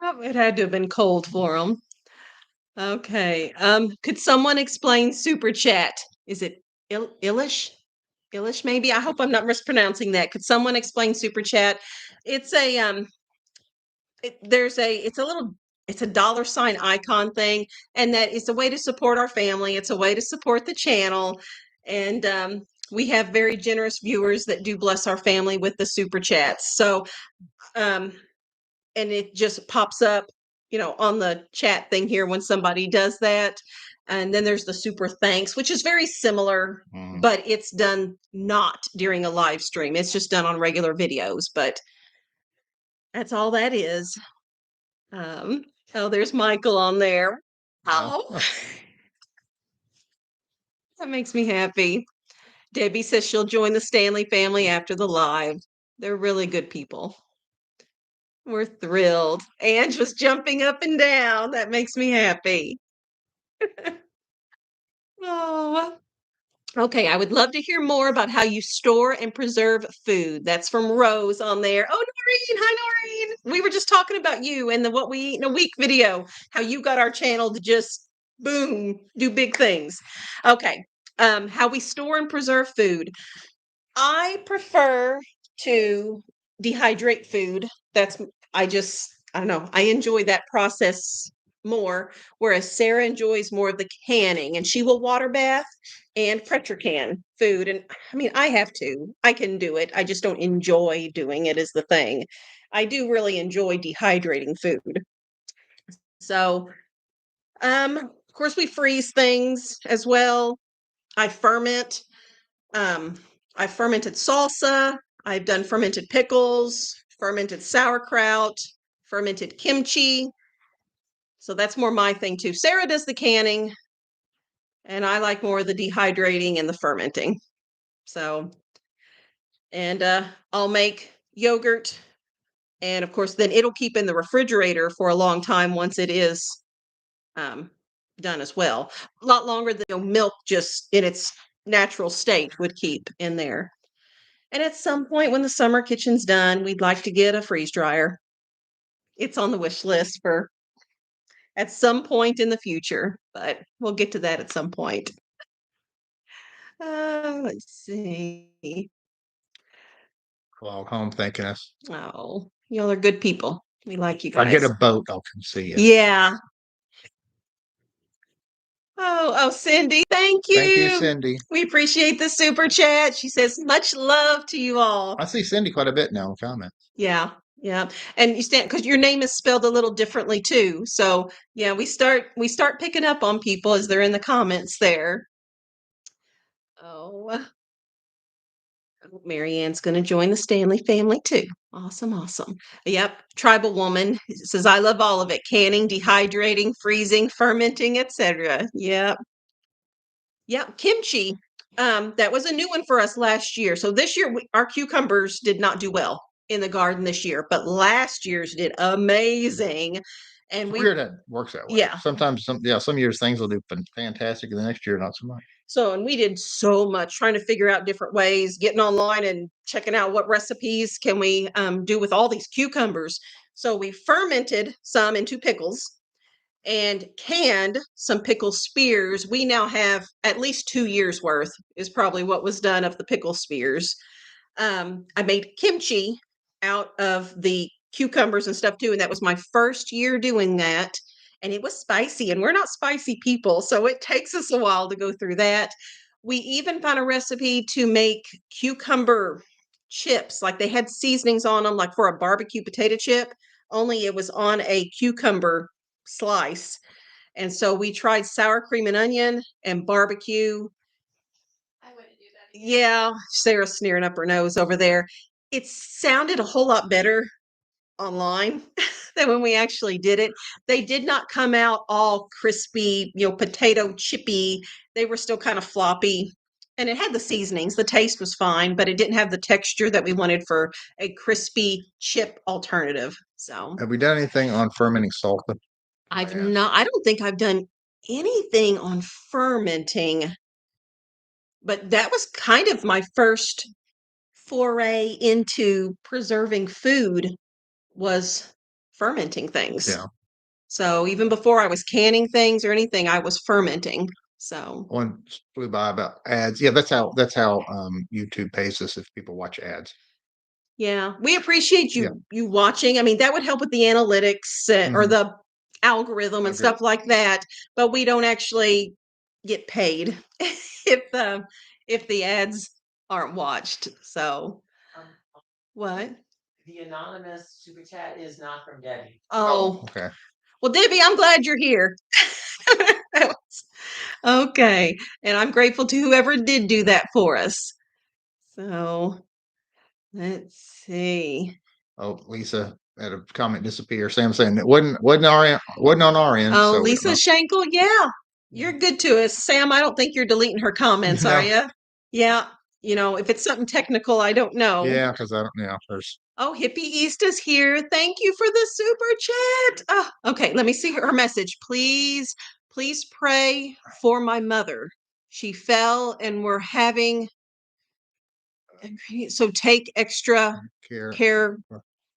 Oh, it had to have been cold for them. Okay. Could someone explain super chat? Is it Illish? Illish, maybe. I hope I'm not mispronouncing that. Could someone explain super chat? It's a it's a dollar sign icon thing, and that it's a way to support our family. It's a way to support the channel, and we have very generous viewers that do bless our family with the super chats. So, and it just pops up, on the chat thing here when somebody does that. And then there's the super thanks, which is very similar, but it's done not during a live stream. It's just done on regular videos, but that's all that is. Oh, there's Michael on there. Oh, that makes me happy. Debbie says she'll join the Stanley family after the live. They're really good people. We're thrilled. Ange was jumping up and down. That makes me happy. Oh, okay. I would love to hear more about how you store and preserve food. That's from Rose on there. Oh, Noreen. Hi, Noreen. We were just talking about you and the What We Eat in a Week video, how you got our channel to just boom, do big things. Okay. How we store and preserve food. I prefer to dehydrate food. I don't know. I enjoy that process more, whereas Sarah enjoys more of the canning, and she will water bath and pressure can food. And I mean, I have to. I can do it. I just don't enjoy doing it is the thing. I do really enjoy dehydrating food. So, of course we freeze things as well. I ferment. Um, I've fermented salsa. I've done fermented pickles, fermented sauerkraut, fermented kimchi. So that's more my thing too. Sarah does the canning, and I like more of the dehydrating and the fermenting. So, and I'll make yogurt, and of course, then it'll keep in the refrigerator for a long time once it is um, done as well. A lot longer than milk, just in its natural state, would keep in there. And at some point when the summer kitchen's done, we'd like to get a freeze dryer. It's on the wish list for at some point in the future, but we'll get to that at some point. Let's see. Log home thanking us. Oh, y'all are good people. We like you If I get a guys. boat, I'll come see you. Yeah. Oh, Cindy, thank Thank you, you. Cindy. We appreciate the super chat. She says, much love to you all. I see Cindy quite a bit now in comments. Yeah, yeah. And you stand because your name is spelled a little differently too. So yeah, we start picking up on people as they're in the comments there. Oh, Marianne's going to join the Stanley family too. Awesome, awesome. Yep, tribal woman says I love all of it: canning, dehydrating, freezing, fermenting, etc. Yep. Yep, kimchi. That was a new one for us last year. So this year, our cucumbers did not do well in the garden this year, but last year's did amazing. And It's we, weird that works that way. yeah. Sometimes some years things will do fantastic, and the next year not so much. So, and we did so much trying to figure out different ways, getting online and checking out what recipes can we do with all these cucumbers. So we fermented some into pickles and canned some pickle spears. We now have at least 2 years worth is probably what was done of the pickle spears. I made kimchi out of the cucumbers and stuff too, and that was my first year doing that. And it was spicy, and we're not spicy people, so it takes us a while to go through that. We even found a recipe to make cucumber chips, like they had seasonings on them, like for a barbecue potato chip, only it was on a cucumber slice. And so we tried sour cream and onion and barbecue. I wouldn't do that again. Yeah, Sarah's sneering up her nose over there. It sounded a whole lot better online than when we actually did it. They did not come out all crispy, potato chippy. They were still kind of floppy. And it had the seasonings. The taste was fine, but it didn't have the texture that we wanted for a crispy chip alternative. So Have we done anything on fermenting salsa? I've Yeah. not, I don't think I've done anything on fermenting, but that was kind of my first foray into preserving food was fermenting things. Yeah. So even before I was canning things or anything, I was fermenting. So One flew by about ads. Yeah, that's how YouTube pays us if people watch ads. yeah, we appreciate Yeah. you watching. I mean, that would help with the analytics or Mhm. the algorithm and Okay. stuff like that, but we don't actually get paid if the ads aren't watched. So Um, what? The anonymous super chat is not from Debbie. Oh, Okay. well, Debbie, I'm glad you're here. Okay. And I'm grateful to whoever did do that for us. So let's see. Oh, Lisa had a comment disappear. Sam saying it wasn't on our end. Oh, So Lisa Schenkel. Yeah. You're good to us. Sam, I don't think you're deleting her comments, No. are you? Yeah. If it's something technical, I don't know. Yeah, because I don't. Yeah, there's. Oh, Hippie East is here. Thank you for the super chat. Oh, okay, let me see her message. Please pray for my mother. She fell and we're having so take extra care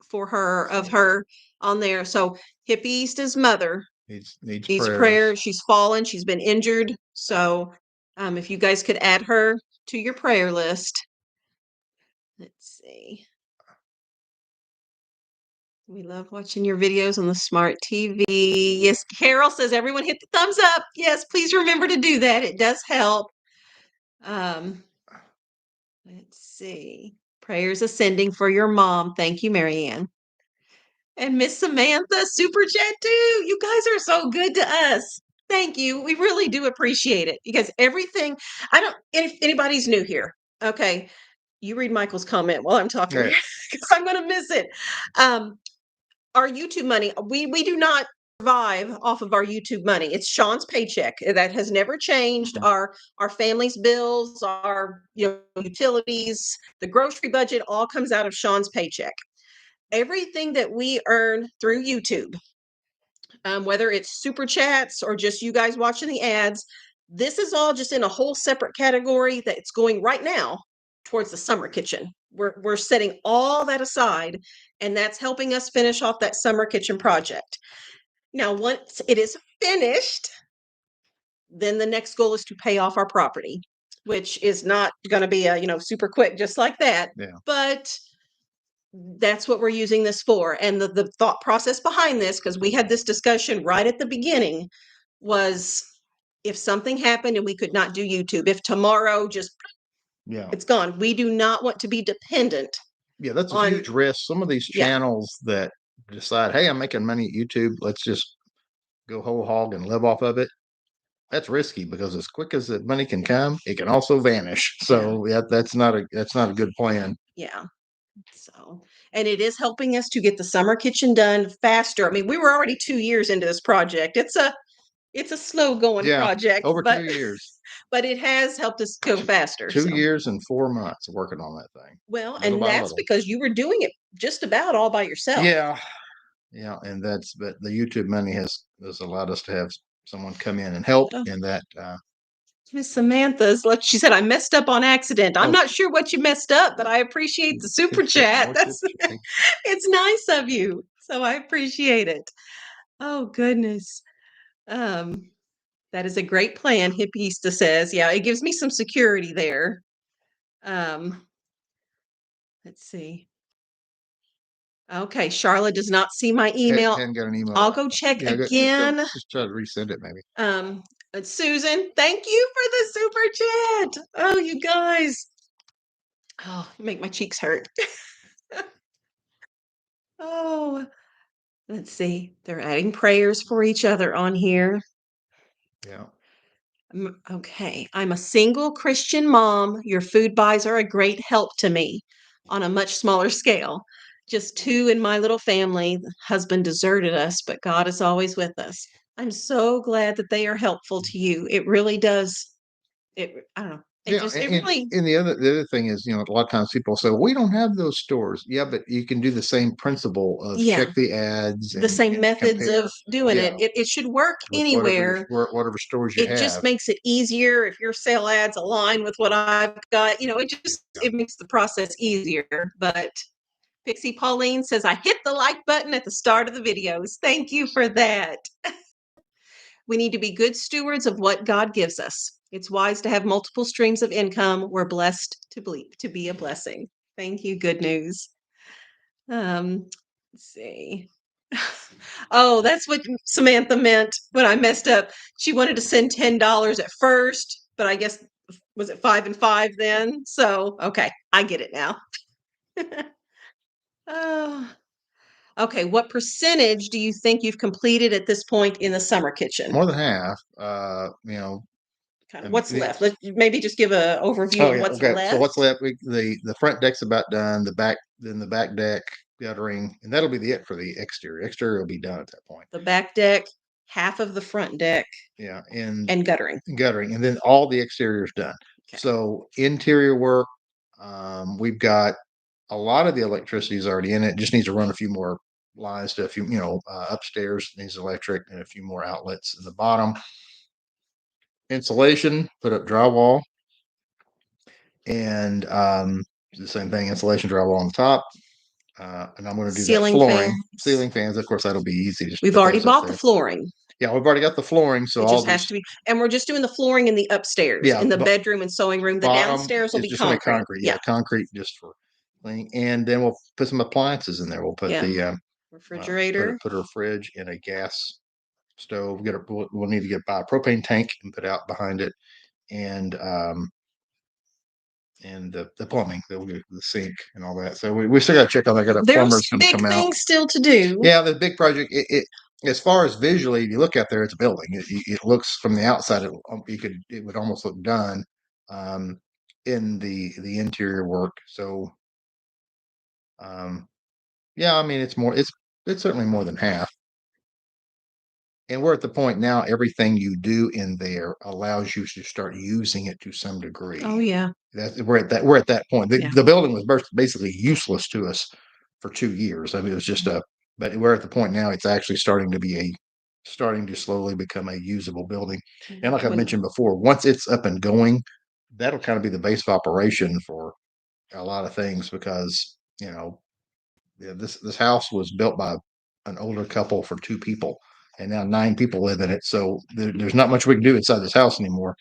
for her of her on there. So Hippie East's mother Needs needs prayers. prayer. She's fallen. She's been injured. So If you guys could add her to your prayer list. Let's see. We love watching your videos on the smart TV. Yes, Carol says everyone hit the thumbs up. Yes, please remember to do that. It does help. Let's see. Prayers ascending for your mom. Thank you, Marianne. And Miss Samantha, super chat too. You guys are so good to us. Thank you. We really do appreciate it because everything, if anybody's new here, okay, you read Michael's comment while I'm talking Yeah. because I'm going to miss it. Our YouTube money, we do not survive off of our YouTube money. It's Sean's paycheck. That has never changed. Our family's bills, our utilities, the grocery budget all comes out of Sean's paycheck. Everything that we earn through YouTube, whether it's super chats or just you guys watching the ads, this is all just in a whole separate category that's going right now towards the summer kitchen. We're setting all that aside, and that's helping us finish off that summer kitchen project. Now, once it is finished, then the next goal is to pay off our property, which is not going to be a super quick just like that. Yeah. But that's what we're using this for. And the thought process behind this, because we had this discussion right at the beginning, was if something happened and we could not do YouTube, if tomorrow it's gone, we do not want to be dependent. Yeah, that's a huge risk. Some of these channels that decide, hey, I'm making money at YouTube, let's just go whole hog and live off of it. That's risky because as quick as the money can come, it can also vanish. So that's not a good plan. Yeah. So, and it is helping us to get the summer kitchen done faster. I mean, we were already 2 years into this project. It's a slow going project, over 2 years. But it has helped us go faster. 2 years and 4 months working on that thing. Well, and that's because you were doing it just about all by yourself. Yeah, and but the YouTube money has allowed us to have someone come in and help, and that. Miss Samantha's, she said, I messed up on accident. I'm not sure what you messed up, but I appreciate the super chat. It's nice of you. So I appreciate it. Oh, goodness. That is a great plan, Hippista says. Yeah, it gives me some security there. Let's see. Okay, Charlotte does not see my email. Hadn't got an email. I'll go check again. Just try to resend it, maybe. Susan, thank you for the super chat. Oh, you guys. Oh, you make my cheeks hurt. Oh, let's see. They're adding prayers for each other on here. Yeah. Okay. I'm a single Christian mom. Your food buys are a great help to me on a much smaller scale. Just 2 in my little family. The husband deserted us, but God is always with us. I'm so glad that they are helpful to you. It really does. I don't know. And the other thing is, a lot of times people say, well, we don't have those stores. Yeah, but you can do the same principle of check the ads. The same methods of doing it. It should work anywhere. Whatever stores you have. It just makes it easier if your sale ads align with what I've got. It makes the process easier. But Pixie Pauline says, I hit the like button at the start of the videos. Thank you for that. We need to be good stewards of what God gives us. It's wise to have multiple streams of income. We're blessed to be a blessing. Thank you. Good news. Let's see. Oh, that's what Samantha meant when I messed up. She wanted to send $10 at first, but I guess was it 5 and 5 then? So, okay, I get it now. Oh. Okay, what percentage do you think you've completed at this point in the summer kitchen? More than half. What's left? Let's maybe just give an overview of what's left. So what's left? The front deck's about done. The back deck guttering, and that'll be it for the exterior. Exterior will be done at that point. The back deck, half of the front deck. Yeah, and guttering. And then all the exterior is done. Okay. So interior work, we've got a lot of the electricity is already in it. Just needs to run a few more lines to a few, upstairs needs electric and a few more outlets in the bottom. Insulation, put up drywall, and the same thing, insulation drywall on the top. And I'm going to do that flooring, ceiling fans. Of course, that'll be easy. We've already bought the flooring. Yeah, we've already got the flooring, so It all just has this to be, and we're just doing the flooring in the upstairs, Yeah, in the but bedroom and sewing room. The bottom downstairs will is be just gonna be concrete. concrete. Yeah, concrete just for cleaning, and then we'll put some appliances in there. We'll put Yeah. the Refrigerator. put a fridge and a gas stove. We'll need to buy a propane tank and put out behind it, and the plumbing, the sink and all that. So we still got to check on that. Got a There's plumber's going to big come out. things still to do. Yeah, the big project. It as far as visually, if you look out there, it's a building. It looks from the outside. It would almost look done in the interior work. So, yeah, I mean, it's certainly more than half. And we're at the point now, everything you do in there allows you to start using it to some degree. Oh yeah. We're at that point. Yeah. The building was basically useless to us for 2 years. I mean, it was just but we're at the point now, it's actually starting to slowly become a usable building. And like I mentioned before, once it's up and going, that'll kind of be the base of operation for a lot of things, because, this house was built by an older couple for 2 people, and now 9 people live in it. So there's not much we can do inside this house anymore.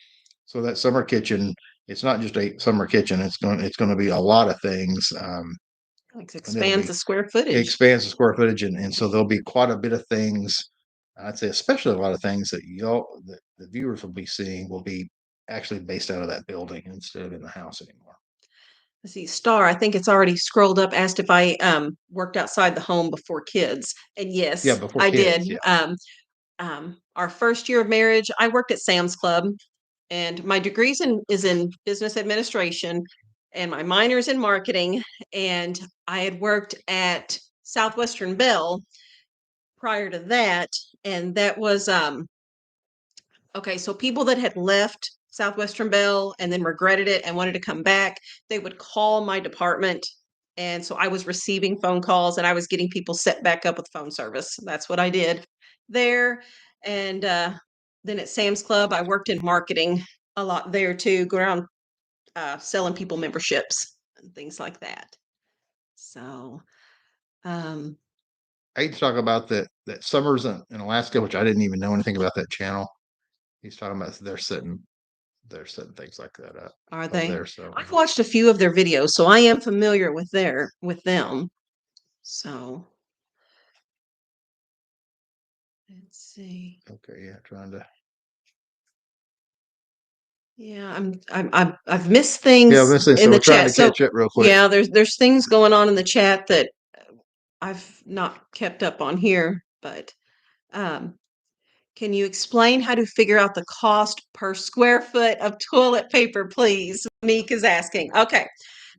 So that summer kitchen, it's not just a summer kitchen. It's going to be a lot of things. It expands the square footage. It expands the square footage, and so there'll be quite a bit of things. I'd say, especially a lot of things that the viewers will be seeing will be actually based out of that building instead of in the house anymore. Let's see, Star, I think it's already scrolled up, asked if I worked outside the home before kids. And yes, Yeah, before I kids, did. yeah. Our first year of marriage, I worked at Sam's Club, and my degrees is in business administration, and my minor is in marketing. And I had worked at Southwestern Bell prior to that, and that was okay, so people that had left Southwestern Bell and then regretted it and wanted to come back, they would call my department. And so I was receiving phone calls and I was getting people set back up with phone service. That's what I did there. And then at Sam's Club, I worked in marketing a lot there too, go around selling people memberships and things like that. So, I hate to talk about that summers in Alaska, which I didn't even know anything about that channel. He's talking about they're setting things like that up. are they? There, so I've watched a few of their videos, so I am familiar with them. So let's see. okay, yeah, trying to. Yeah, I've missed things Yeah, so in the we're trying chat. to catch up real quick. Yeah, there's things going on in the chat that I've not kept up on here, but can you explain how to figure out the cost per square foot of toilet paper, please? Meek is asking. Okay,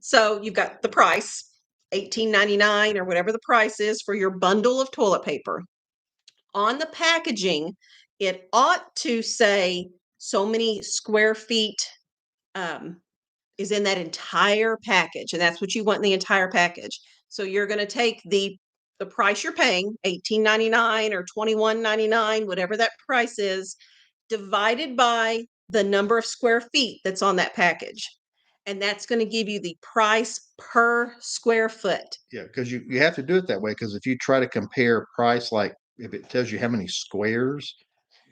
so you've got the price, $18.99 or whatever the price is for your bundle of toilet paper. On the packaging, it ought to say so many square feet is in that entire package, and that's what you want in the entire package. So you're going to take the price you're paying, $18.99 or $21.99, whatever that price is, divided by the number of square feet that's on that package. And that's going to give you the price per square foot. Yeah, because you have to do it that way, because if you try to compare price, like if it tells you how many squares,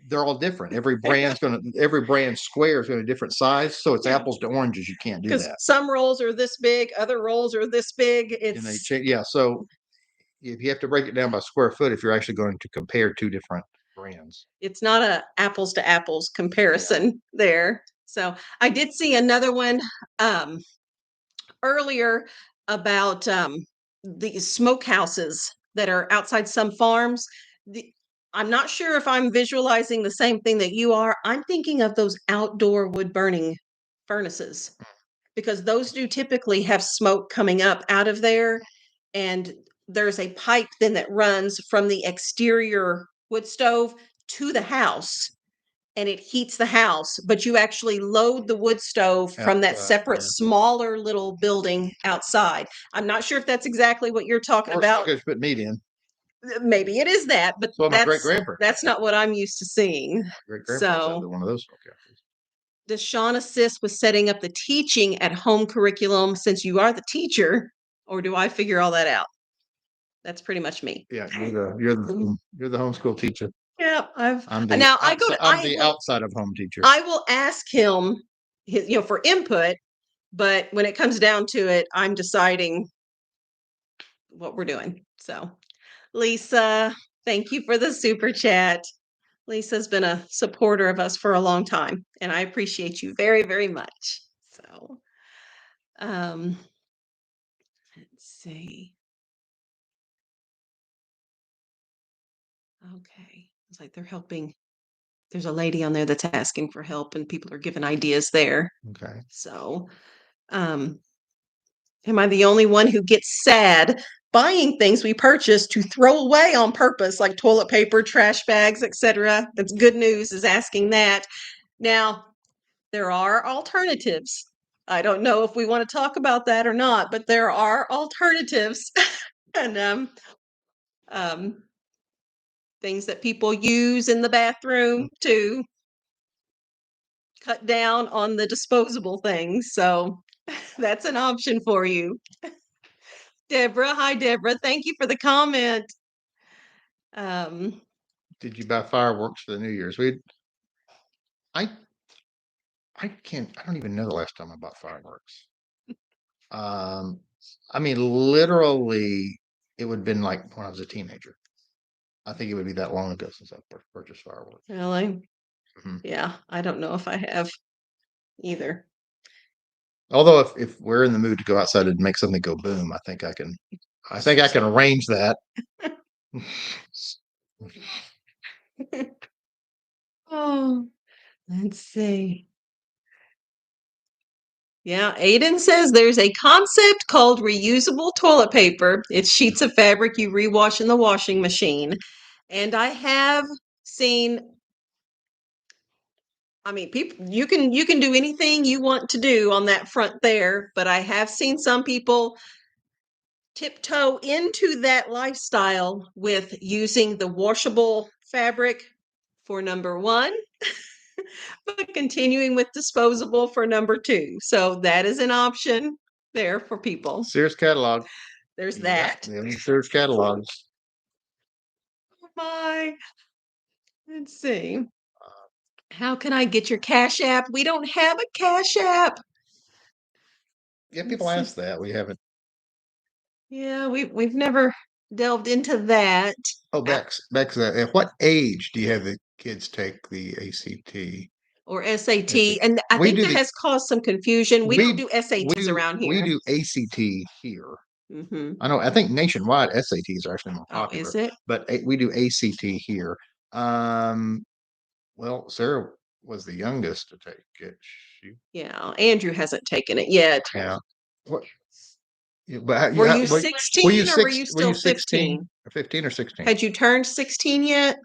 they're all different. Every brand square is going to be different size, so it's apples to oranges. You can't do Because that. some rolls are this big, other rolls are this big. And so if you have to break it down by square foot, if you're actually going to compare 2 different brands, it's not a apples to apples comparison there. So I did see another one earlier about the smokehouses that are outside some farms. I'm not sure if I'm visualizing the same thing that you are. I'm thinking of those outdoor wood burning furnaces, because those do typically have smoke coming up out of there. And there's a pipe then that runs from the exterior wood stove to the house, and it heats the house, but you actually load the wood stove from that separate, smaller little building outside. I'm not sure if that's exactly what you're talking about. Put meat in. Maybe it is that, but So my great-grandparents. That's not what I'm used to seeing. Great-grandparents had one of those smokehouses. Does Sean assist with setting up the teaching at home curriculum since you are the teacher, or do I figure all that out? That's pretty much me. Yeah, you're the homeschool teacher. Yeah, Yeah, I'm the now I go outside, to I'm the outside of home teacher. I will ask him, for input, but when it comes down to it, I'm deciding what we're doing. So, Lisa, thank you for the super chat. Lisa's been a supporter of us for a long time, and I appreciate you very, very much. So, let's see. Okay, it's like they're helping. There's a lady on there that's asking for help, and people are giving ideas there. Okay. So, am I the only one who gets sad buying things we purchase to throw away on purpose, like toilet paper, trash bags, etc.? That's good news, is asking that. Now, there are alternatives. I don't know if we want to talk about that or not, but there are alternatives. And things that people use in the bathroom to cut down on the disposable things. So that's an option for you. Deborah, hi Deborah. Thank you for the comment. Did you buy fireworks for the New Year's? I don't even know the last time I bought fireworks. I mean, literally, it would have been like when I was a teenager. I think it would be that long ago since I purchased fireworks. Really? Mhm. Yeah, I don't know if I have either. Although if we're in the mood to go outside and make something go boom, I think I can arrange that. Oh, let's see. Yeah, Aiden says there's a concept called reusable toilet paper. It's sheets of fabric you rewash in the washing machine. And I have seen, I mean, people, you can do anything you want to do on that front there, but I have seen some people tiptoe into that lifestyle with using the washable fabric for number one, but continuing with disposable for number two. So that is an option there for people. Sears catalog. There's that. Yeah, Sears catalogs. Oh my. Let's see. How can I get your Cash App? We don't have a Cash App. Yeah, people ask that. We haven't. Yeah, we've never delved into that. Oh, Bex, at what age do you have the kids take the ACT? Or SAT. SAT. And I We think do that the- has caused some confusion. We don't do We SATs around we here. do ACT here. Hmm. I know. I think nationwide SATs are actually more Oh, popular, is it? but we do ACT here. Well, Sarah was the youngest to take it. Yeah, Andrew hasn't taken it yet. Yeah. What? Yeah, but Were you were 16 or were you were still you 16 15? or 15 or 16? Had you turned 16 yet?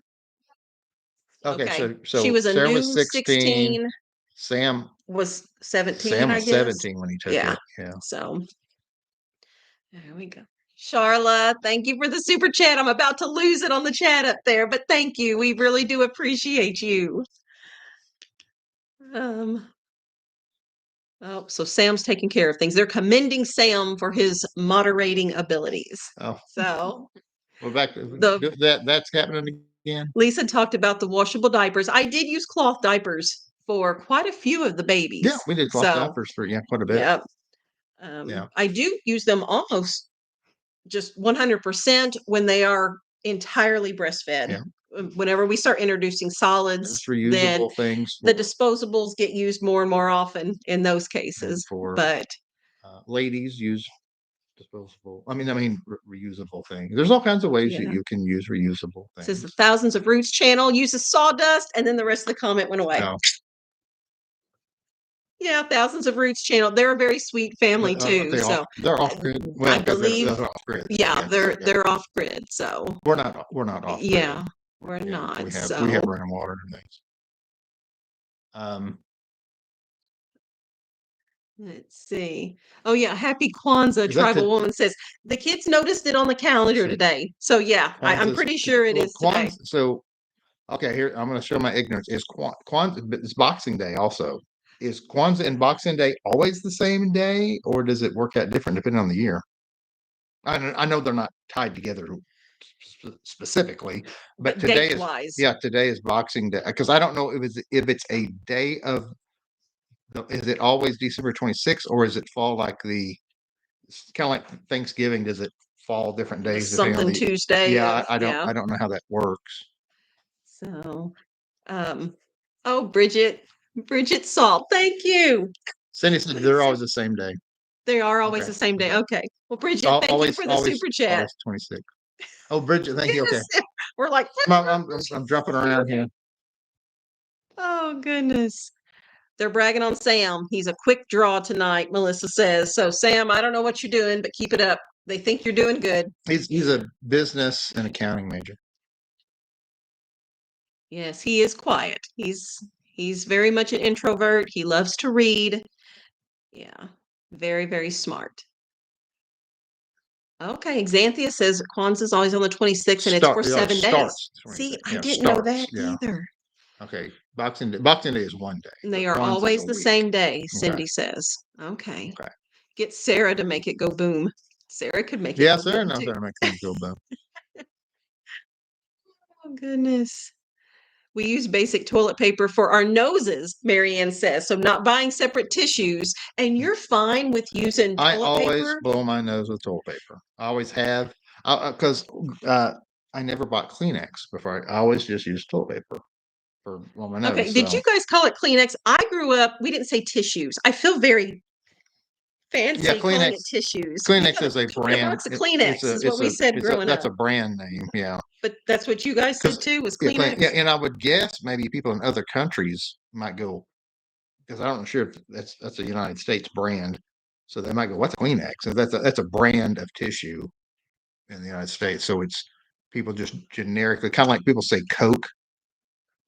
Okay, She so was a Sarah was new 16. 16, Sam was 17, Sam I was guess. 17 when he took Yeah. it. Yeah. So there we go. Charla, thank you for the super chat. I'm about to lose it on the chat up there, but thank you. We really do appreciate you. Oh, so Sam's taking care of things. They're commending Sam for his moderating abilities. Oh, So well, that's happening again. Lisa talked about the washable diapers. I did use cloth diapers for quite a few of the babies. Yeah, we did cloth diapers for quite a bit. Yep. Yeah. I do use them almost just 100% when they are entirely breastfed. Yeah. Whenever we start introducing solids, There's reusable things. the disposables get used more and more often in those cases. But ladies use disposable. I mean, reusable things. There's all kinds of ways that you can use reusable things. Says the Thousands of Roots channel uses sawdust, and then the rest of the comment went away. No. Yeah, Thousands of Roots channel. They're a very sweet family too. They're off grid. Well, I believe they're off grid. Yeah, they're off grid. So we're not off grid. Yeah, we're not. We have running water and things. Let's see. Oh yeah, Happy Kwanzaa. Tribal Woman says the kids noticed it on the calendar today. So yeah, I'm pretty sure it is today. So okay, here I'm going to show my ignorance. Is Kwanzaa? It's Boxing Day also. Is Kwanzaa and Boxing Day always the same day, or does it work out different depending on the year? I know they're not tied together specifically, but But today is date-wise. today is Boxing Day because I don't know if it's a day of is it always December 26th or is it fall like it's kind of like Thanksgiving? Does it fall different The days depending on something Tuesday Yeah, of, I don't yeah. know how that works. So, oh, Bridget Salt, thank you. Cindy said they're always the same day. They are always Okay, the same day. okay. Okay. Well, Bridget, thank you for the super chat. Always 26. Oh, Bridget, thank you. Okay, Yes. We're like, I'm jumping around here. oh goodness. They're bragging on Sam. He's a quick draw tonight, Melissa says. So, Sam, I don't know what you're doing, but keep it up. They think you're doing good. He's a business and accounting major. Yes, he is quiet. He's very much an introvert. He loves to read. Yeah. Very, very smart. Okay, Xanthia says Kwanzaa's always on the 26th and it's for 7 days. Starts See, 26th. I Yeah, didn't know that starts, yeah. either. Okay, Boxing Day is one day. And they but are Kwanzaa's always a the week. same day, Okay. Cindy says. Okay. Okay. Get Sarah to make it go boom. Sarah could make it Yeah, go Sarah boom knows too. how to make things go boom. Oh goodness. We use basic toilet paper for our noses, Marianne says. So not buying separate tissues. And you're fine with using I toilet always paper? blow my nose with toilet paper. I always have, because I never bought Kleenex before. I always just use toilet paper for my nose. Okay. Did you guys call it Kleenex? I grew up, we didn't say tissues. I feel very fancy calling it tissues. Kleenex is a brand. Box of Kleenex is what we said growing That's up. a brand name. Yeah. But that's what you guys said too, was Kleenex? Yeah, and I would guess maybe people in other countries might go, because I'm not sure if that's a United States brand. So they might go, what's a Kleenex? So that's a brand of tissue in the United States. So it's people just generically, kind of like people say Coke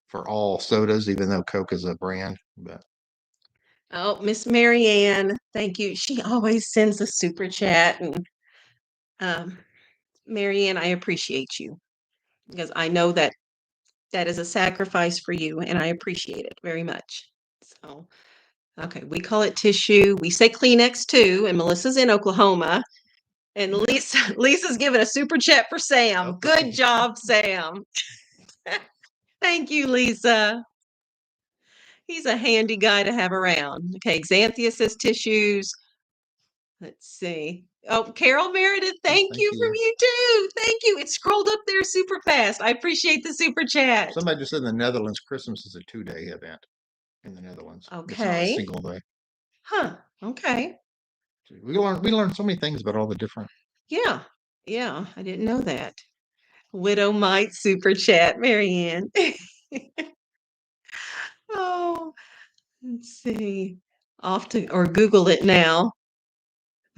for all sodas, even though Coke is a brand. But Oh, Miss Marianne, thank you. She always sends a super chat. And Marianne, I appreciate you because I know that that is a sacrifice for you, and I appreciate it very much. So, okay, we call it tissue. We say Kleenex too, and Melissa's in Oklahoma. And Lisa's giving a super chat for Sam. Okay. Good job, Sam. Thank you, Lisa. He's a handy guy to have around. Okay, Xanthia says tissues. Let's see. Oh, Carol Meredith, thank you from you too. Thank you. It scrolled up there super fast. I appreciate the super chat. somebody just said in the Netherlands, Christmas is a 2-day event in the Netherlands. It's not a Okay. single day. Huh. Okay. We learn so many things about all the different. Yeah. Yeah. I didn't know that. Widow Mite super chat, Marianne. Oh, let's see. Off to or Google it now.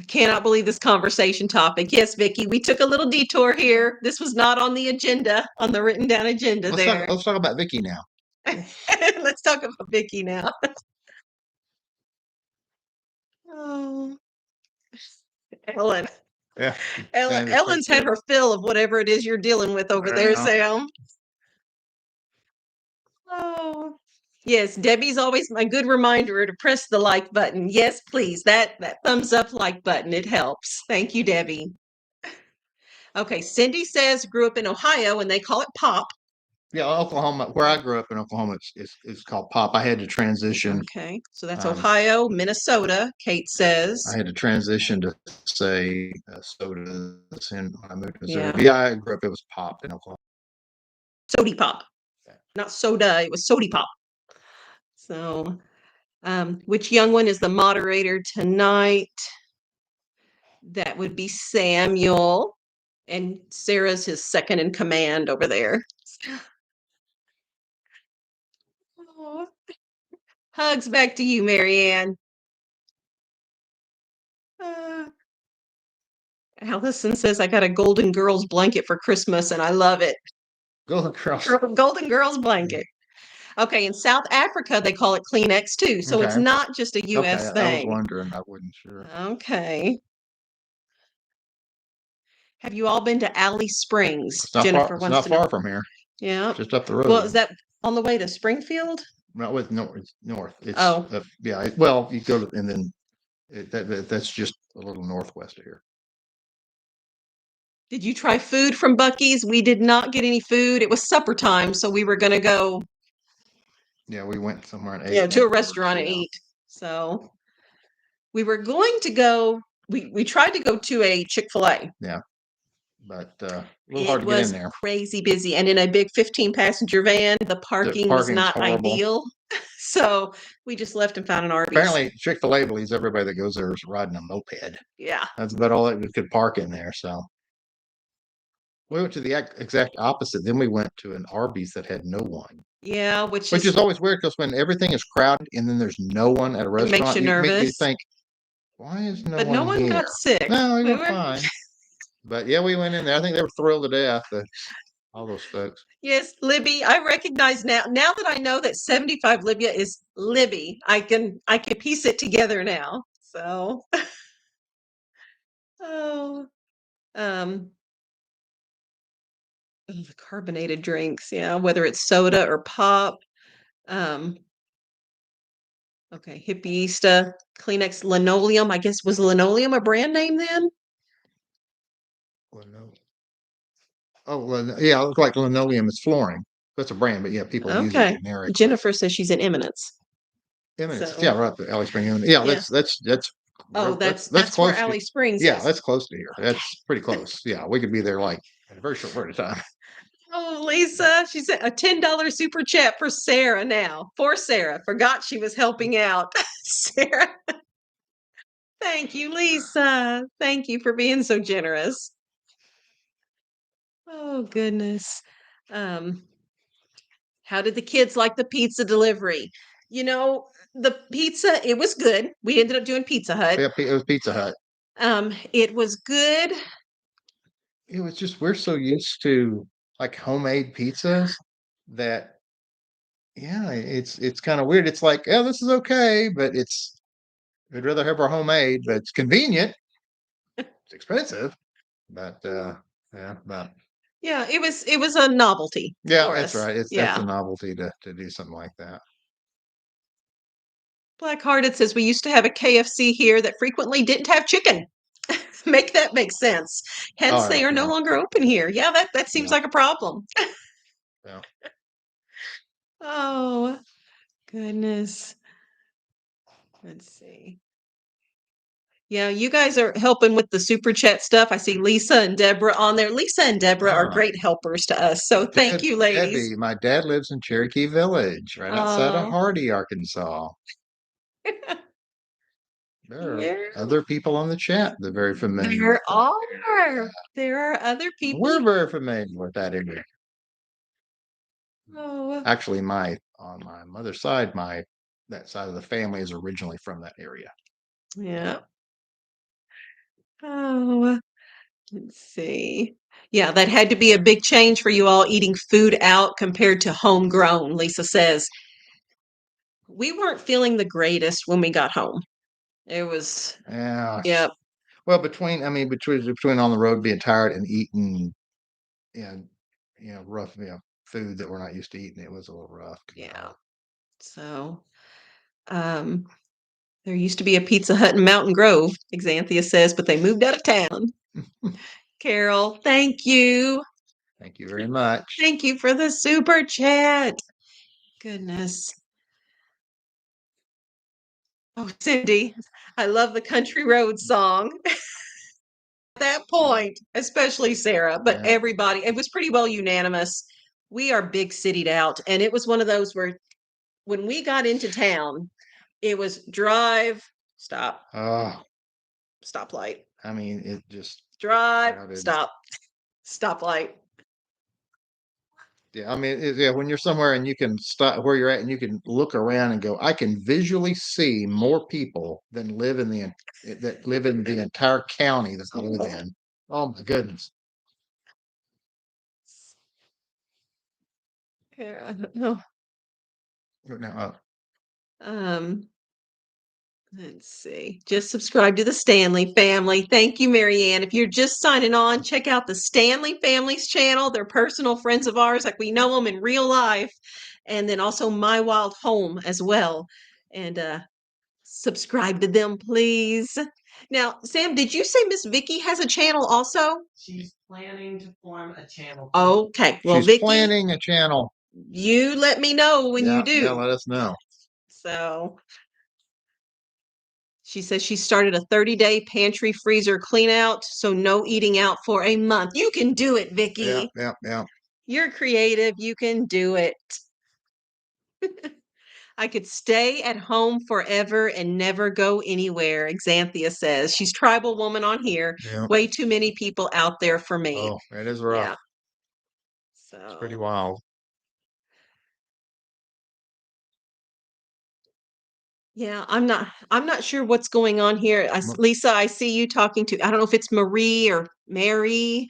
I cannot believe this conversation topic. Yes, Vicky, we took a little detour here. This was not on the agenda, on the written down agenda there. Let's talk about Vicky now. Let's talk about Vicky now. Oh, Ellen. Yeah. Ellen's had her fill of whatever it is you're dealing with over there, Sam. Oh, yes. Debbie's always my good reminder to press the like button. Yes, please. That thumbs up like button. It helps. Thank you, Debbie. Okay. Cindy says grew up in Ohio and they call it pop. Yeah, Oklahoma, where I grew up in Oklahoma, it's called pop. I had to transition. Okay. So that's Ohio, Minnesota, Kate says. I had to transition to say soda when I moved to Missouri. Yeah. But yeah, I grew up, it was pop in Oklahoma. Sody pop. Not soda, it was sody pop. So, which young one is the moderator tonight? That would be Samuel. And Sarah's his second in command over there. Oh. Hugs back to you, Marianne. Allison says, I got a Golden Girls blanket for Christmas and I love it. Golden Girls. Golden Girls blanket. Okay, in South Africa, they call it Kleenex too. So it's not just a U.S. thing. I was wondering. I wasn't sure. Okay. Have you all been to Alice Springs? It's not Jennifer far, it's not far from here. Yeah. Just up the road. Well, is that on the way to Springfield? No, it's north. It's, oh. Yeah. Well, you go to, and then that's just a little northwest of here. Did you try food from Buc-ee's? We did not get any food. It was supper time, so we were going to go, Yeah, we went somewhere and ate. to a afterwards, restaurant and yeah. eat. So we were going to go. We tried to go to a Chick-fil-A. Yeah, but a little hard It to get in was there. crazy busy, and in a big 15-passenger van, the parking was parking's not horrible. ideal. So we just left and found an Arby's. Apparently, Chick-fil-A believes everybody that goes there is riding a moped. Yeah. That's about all that we could park in there. So we went to the exact opposite. Then we went to an Arby's that had no one, Yeah, which which is always weird because when everything is crowded and then there's no one at a it makes restaurant, you you make me nervous. think, why is no But one no one here? got sick. No, we We were were- fine. But yeah, we went in there. I think they were thrilled to death. All those folks. Yes, Libby, I recognize now. Now that I know that 75 Libya is Libby, I can piece it together now. So, oh, um, the carbonated drinks, yeah, whether it's soda or pop. Um, okay, Hippieista, Kleenex, Linoleum. I guess was Linoleum a brand name then? Oh, yeah, it looks like linoleum is flooring. That's a brand, but yeah, people use it Okay. generically. Jennifer says she's in Eminence. Eminence, So- yeah, right. The Alley Spring. Yeah, Yeah. that's Oh, that's close where to- Alley Springs Yeah, is. that's close to here. That's pretty close. Yeah, we could be there like in a very short period of time. Oh, Lisa, she said a $10 super chat for Sarah now. For Sarah. Forgot she was helping out. Sarah. Thank you, Lisa. Thank you for being so generous. Oh, goodness. How did the kids like the pizza delivery? The pizza, it was good. We ended up doing Pizza Hut. Yeah, it was Pizza Hut. It was good. It was just we're so used to like homemade pizzas that yeah, it's kind of weird. It's like, yeah, this is okay, but we'd rather have our homemade, but it's convenient. It's expensive, but yeah, but Yeah, it was a novelty yeah, for that's us. right. That's Yeah. a novelty to do something like that. Blackhearted says we used to have a KFC here that frequently didn't have chicken. Make that make sense. Hence, they are no longer open here. Yeah, that seems Yeah. like a problem. Yeah. Oh, goodness. Let's see. Yeah, you guys are helping with the super chat stuff. I see Lisa and Deborah on there. Lisa and Deborah are great helpers to us. So thank you, ladies. Debbie, my dad lives in Cherokee Village, right outside of Oh. Hardy, Arkansas. There are Yeah. other people on the chat that are very familiar. There are. There are other people. We're very familiar with that area. Oh, Actually, on my mother's side, that side of the family is originally from that area. yeah. Oh, let's see. Yeah, that had to be a big change for you all eating food out compared to homegrown, Lisa says. We weren't feeling the greatest when we got home. It was, Yeah. yep. Well, between on the road being tired and eating and rough, food that we're not used to eating, it was a little rough. Yeah. So, there used to be a Pizza Hut in Mountain Grove, Xanthia says, but they moved out of town. Carol, thank you. Thank you very much. Thank you for the super chat. Goodness. Oh, Cindy, I love the Country Road song. At that point, especially Sarah, but Yeah. everybody, it was pretty well unanimous. We are big citied out. And it was one of those where when we got into town, it was drive, stop, Oh, stoplight, I mean, it just drive, crowded. stop, stoplight. Yeah, I mean, when you're somewhere and you can stop where you're at and you can look around and go, I can visually see more people than live in the entire county that I live in. Oh my goodness. Yeah, I don't know. Now, Let's see. Just subscribe to the Stanley family. Thank you, Marianne. If you're just signing on, check out the Stanley family's channel. They're personal friends of ours, like we know them in real life. And then also My Wild Home as well. And subscribe to them, please. Now, Sam, did you say Miss Vicky has a channel also? She's planning to form a channel. Okay. Well, She's Vicky, planning a channel. you let me know when you do. Yeah, let us know. So she says she started a 30-day pantry freezer clean out, so no eating out for a month. You can do it, Vicky. Yeah. You're creative. You can do it. I could stay at home forever and never go anywhere, Xanthia says. She's tribal woman on here. Yeah. Way too many people out there for me. Oh, it is rough. Yeah. It's pretty So wild. yeah, I'm not sure what's going on here. Lisa, I see you talking to, I don't know if it's Marie or Mary.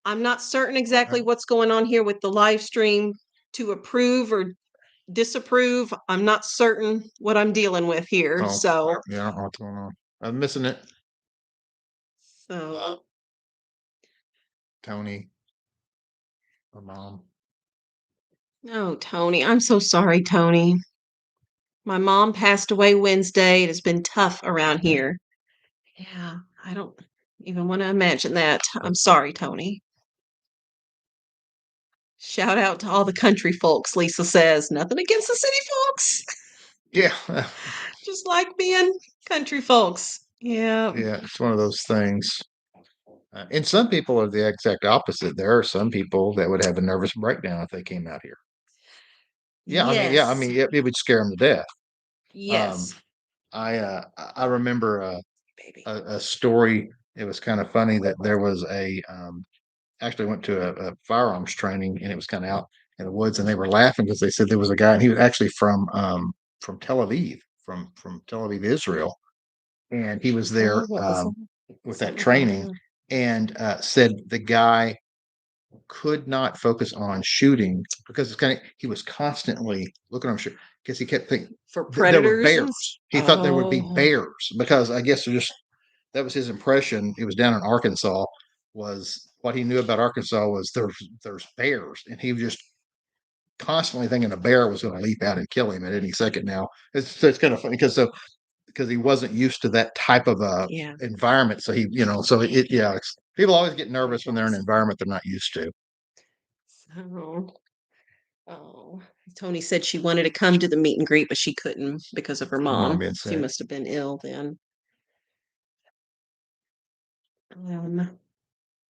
I'm not certain exactly what's going on here with the live stream to approve or disapprove. I'm not certain what I'm dealing with here. Oh, So yeah, I don't know what's going on. I'm missing it. so Tony, her mom. oh, Tony, I'm so sorry, Tony. My mom passed away Wednesday. It has been tough around here. Yeah, I don't even want to imagine that. I'm sorry, Tony. Shout out to all the country folks, Lisa says. Nothing against the city folks. Yeah. Just like being country folks. Yeah. Yeah, it's one of those things. And some people are the exact opposite. There are some people that would have a nervous breakdown if they came out here. Yeah, I mean, it would scare them to death. Yes. I remember Baby. a story. It was kind of funny that there was actually went to a firearms training, and it was kind of out in the woods, and they were laughing because they said there was a guy, and he was actually from Tel Aviv, from Tel Aviv, Israel, and he was there Oh, what was with that something training, familiar. and said the guy could not focus on shooting because he was constantly looking on shoot because he kept thinking For there were predators and bears. He thought there would be oh, bears because I guess that was his impression. He was down in Arkansas. Was what he knew about Arkansas was there's bears, and he was just constantly thinking a bear was going to leap out and kill him at any second. Now it's kind of funny because he wasn't used to that type of a yeah. environment. So people always get nervous when they're in an environment they're not used to. So, oh, Tony said she wanted to come to the meet and greet, but she couldn't because of her mom. Being She sick. must have been ill then.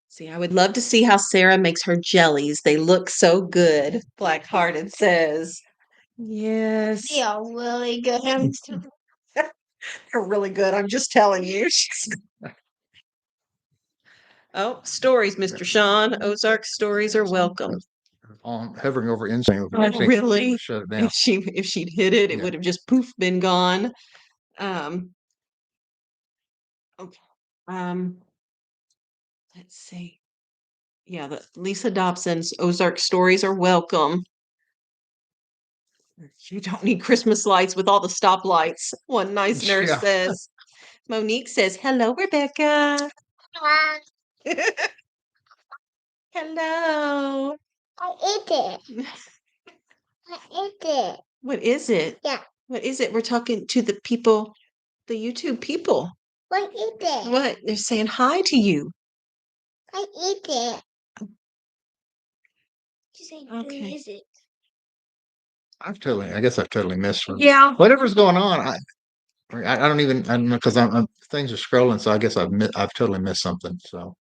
See, I would love to see how Sarah makes her jellies. They look so good. Blackhearted says. Yes. They are really good. They're really good. I'm just telling you. Oh, stories, Mr. Sean. Ozark stories are welcome. On hovering over insane. Oh, really? Shut it down. If she'd hit it, it Yeah. would have just poof been gone. Okay. Let's see. Yeah, the Lisa Dobson's Ozark stories are welcome. You don't need Christmas lights with all the stoplights. One nice nurse Yeah. says. Monique says, "Hello, Rebecca." Hello. I ate it. I ate it. What is it? Yeah. What is it? We're talking to the people, the YouTube people. I ate it. What? They're saying hi to you. I ate it. She's saying, Okay. who is it? I guess I've totally missed her. Yeah. Whatever's going on, I don't know because things are scrolling, so I guess I've totally missed something. So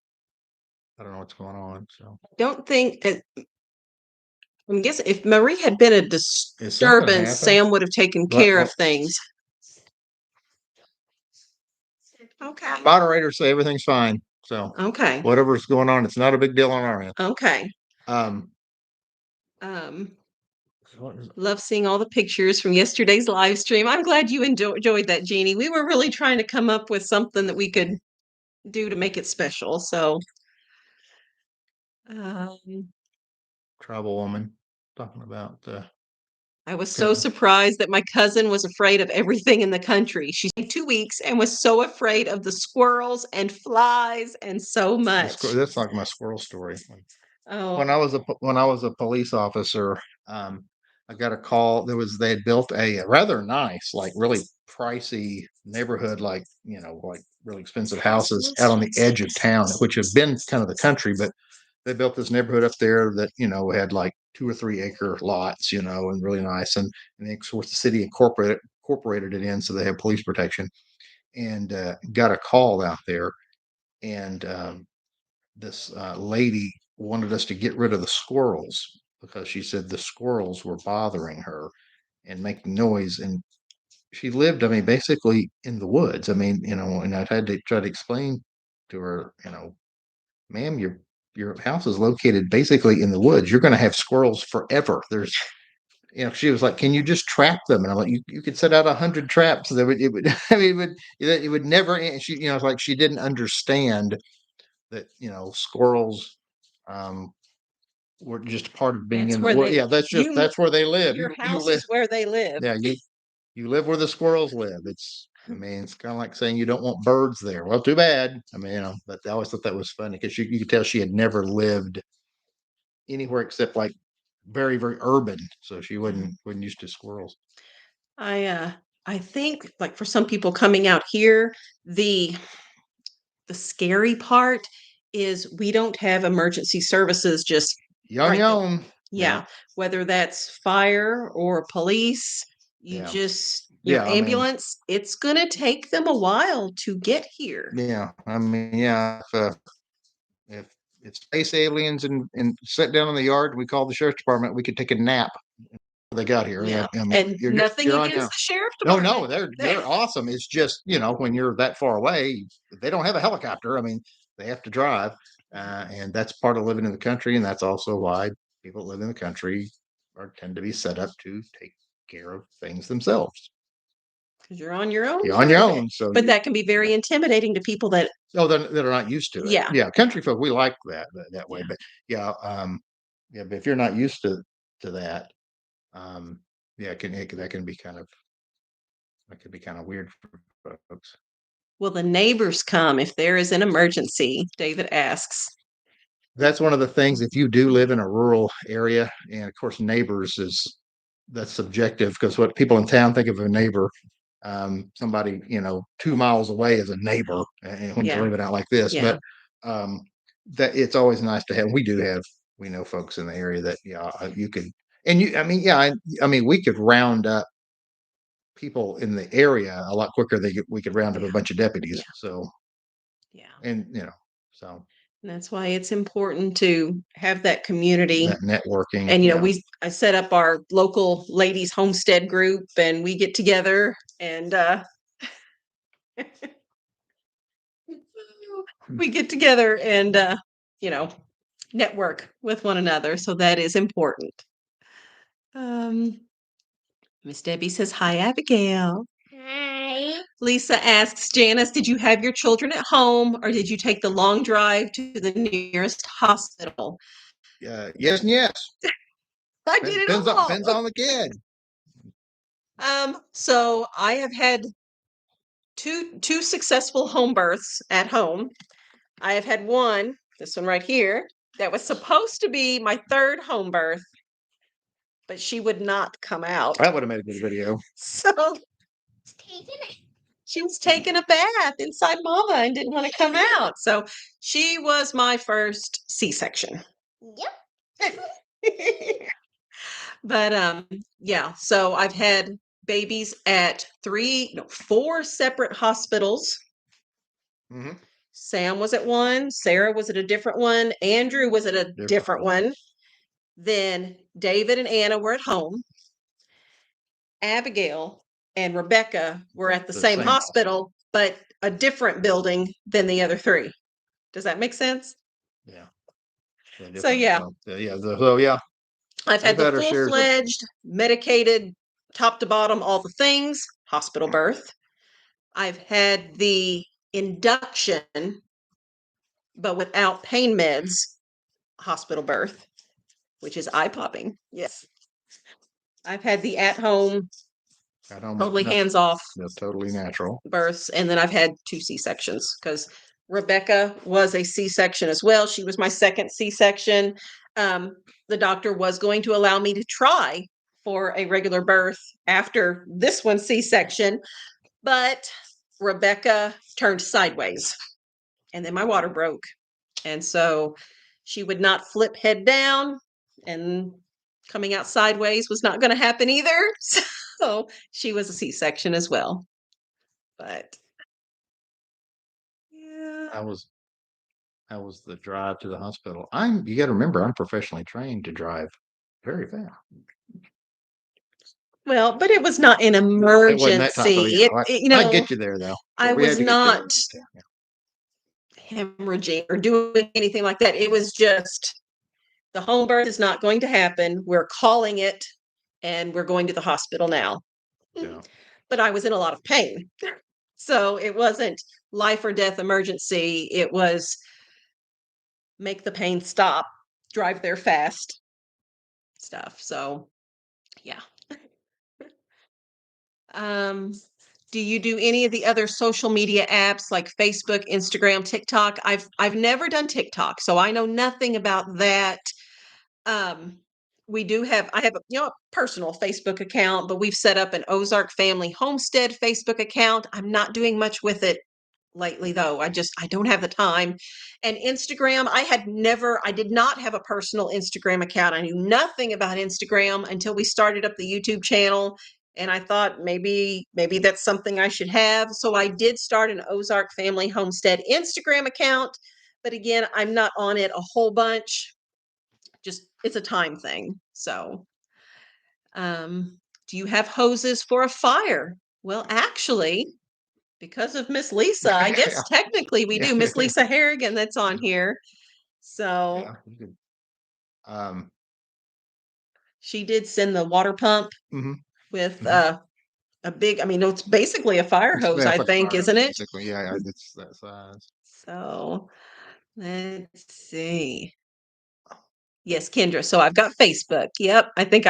I don't know what's going on. So Don't think I'm guessing if Marie had been a disturbance, happened? Sam would have taken care of things. Okay. Moderators say everything's fine. So Okay. whatever's going on, it's not a big deal on our end. Okay. Um, Love seeing all the pictures from yesterday's live stream. I'm glad you enjoyed that, Jeannie. We were really trying to come up with something that we could do to make it special. So, tribal woman talking about I was so surprised that my cousin was afraid of everything in the country. She stayed 2 weeks and was so afraid of the squirrels and flies and so much. that's like my squirrel story. Oh, When I was a police officer, I got a call. They had built a rather nice, like really pricey neighborhood, like, like really expensive houses out on the edge of town, which have been kind of the country, but they built this neighborhood up there that, had like 2 or 3 acre lots, and really nice. And of course the city incorporated it in, so they have police protection. And got a call out there, and this lady wanted us to get rid of the squirrels because she said the squirrels were bothering her and making noise. And she lived, I mean, basically in the woods. I mean, and I had to try to explain to her, ma'am, your house is located basically in the woods. You're going to have squirrels forever. There's, she was like, "Can you just trap them?" And I'm like, "You could set out 100 traps. That would, it would, I mean, it would never." And she, it's like she didn't understand that, squirrels, um, were just part of being That's in the where wood. they Yeah, that's where they live. your You house live, is where they live. yeah, you live where the squirrels live. I mean, it's kind of like saying you don't want birds there. Well, too bad. I mean, but I always thought that was funny because you could tell she had never lived anywhere except like very, very urban. So she wasn't used to squirrels. I think like for some people coming out here, the scary part is we don't have emergency services just Yon right there. yon. Yeah, whether that's fire or police, Yeah. your Yeah, I mean, ambulance, it's gonna take them a while to get here. yeah. I mean, yeah. If it's space aliens and sit down in the yard, and we call the sheriff's department, we could take a nap before they got here. Yeah, Yeah, I mean, and nothing you're on against your own. the sheriff No, department. they're awesome. It's just, when you're that far away, they don't have a helicopter. I mean, they have to drive, and that's part of living in the country, and that's also why people that live in the country tend to be set up to take care of things themselves. Because you're on your own You're on quite your a bit. own, so But that can be very intimidating to people that that are not used to it. Yeah. Yeah, country folk, we like that way, Yeah. but yeah, but if you're not used to that, yeah, that can be kind of weird for folks. will the neighbors come if there is an emergency? David asks. That's one of the things. If you do live in a rural area, and of course, neighbors that's subjective because what people in town think of a neighbor, somebody 2 miles away is a neighbor, and when Yeah. you're living out like this, Yeah. but that it's always nice to have. We know folks in the area that you could, and I mean, yeah, I mean, we could round up people in the area a lot quicker than we could round up a Yeah. bunch of deputies. Yeah. So, Yeah. and so And that's why it's important to have that community. that networking, And I set up our local ladies homestead group, and we get together and we get together and network with one another. So that is important. Miss Debbie says, "Hi, Abigail." Hi. Lisa asks, "Janice, did you have your children at home or did you take the long drive to the nearest hospital?" yes and yes. I did it Depends all. on the kid. So I have had two successful home births at home. I have had one, this one right here, that was supposed to be my third home birth, but she would not come out. That would have made a good video. So she was taking a bath inside mama and didn't want to come out. So she was my first C-section. Yep. But yeah, so I've had babies at 4 separate hospitals. Mhm. Sam was at one, Sarah was at a different one, Andrew was at a different one. Then David and Anna were at home. Abigail and Rebecca were at the same hospital, but a different building than the other 3. Does that make sense? Yeah. So yeah. Yeah. I've had the We've had our shares of- full-fledged, medicated, top to bottom, all the things, hospital birth. I've had the induction, but without pain meds, hospital birth, which is eye-popping. Yes. I've had the at-home, totally hands-off totally natural. births, and then I've had 2 C-sections because Rebecca was a C-section as well. She was my second C-section. The doctor was going to allow me to try for a regular birth after this one C-section, but Rebecca turned sideways and then my water broke. And so she would not flip head down, and coming out sideways was not going to happen either. So she was a C-section as well. But yeah. How was the drive to the hospital? You got to remember, I'm professionally trained to drive very fast. Well, but it was not an It wasn't that type of, emergency. I get you there though. I We had was to get there. not hemorrhaging or doing anything like that. It was just the home birth is not going to happen. We're calling it, and we're going to the hospital now. Yeah. But I was in a lot of pain. So it wasn't life or death emergency. It was make the pain stop, drive there fast stuff. So yeah. Do you do any of the other social media apps like Facebook, Instagram, TikTok? I've never done TikTok, so I know nothing about that. We do have I have a personal Facebook account, but we've set up an Ozark Family Homestead Facebook account. I'm not doing much with it lately though. I don't have the time. And Instagram, I did not have a personal Instagram account. I knew nothing about Instagram until we started up the YouTube channel, and I thought maybe that's something I should have. So I did start an Ozark Family Homestead Instagram account, but again, I'm not on it a whole bunch. Just it's a time thing. So, do you have hoses for a fire? Well, actually, because of Miss Lisa, I guess Yeah. technically we do. Miss Lisa Harrigan that's on here. So Yeah, you could, she did send the water pump mhm, with mhm. a big, it's basically a fire hose, Yeah, I it's like a think, fire hose, isn't it? basically. Yeah, it's that size. So let's see. Yes, Kendra. So I've got Facebook. Yep. I think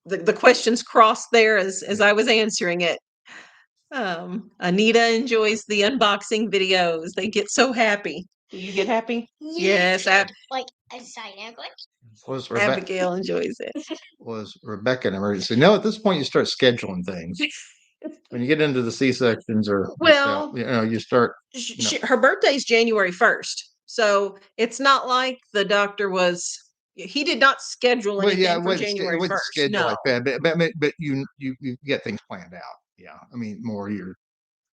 the questions crossed there as I was answering it. Anita enjoys the unboxing videos. They get so happy. Do you get happy? Yes, Like a side angle. Was Rebecca Abigail enjoys it. an emergency? No, at this point you start scheduling things. When you get into the C-sections or Well, you start, her birthday's January 1st. So it's not like the doctor he did not schedule well, yeah, anything for January it wasn't 1st. scheduled No. like that, but you get things planned out. Yeah, I mean,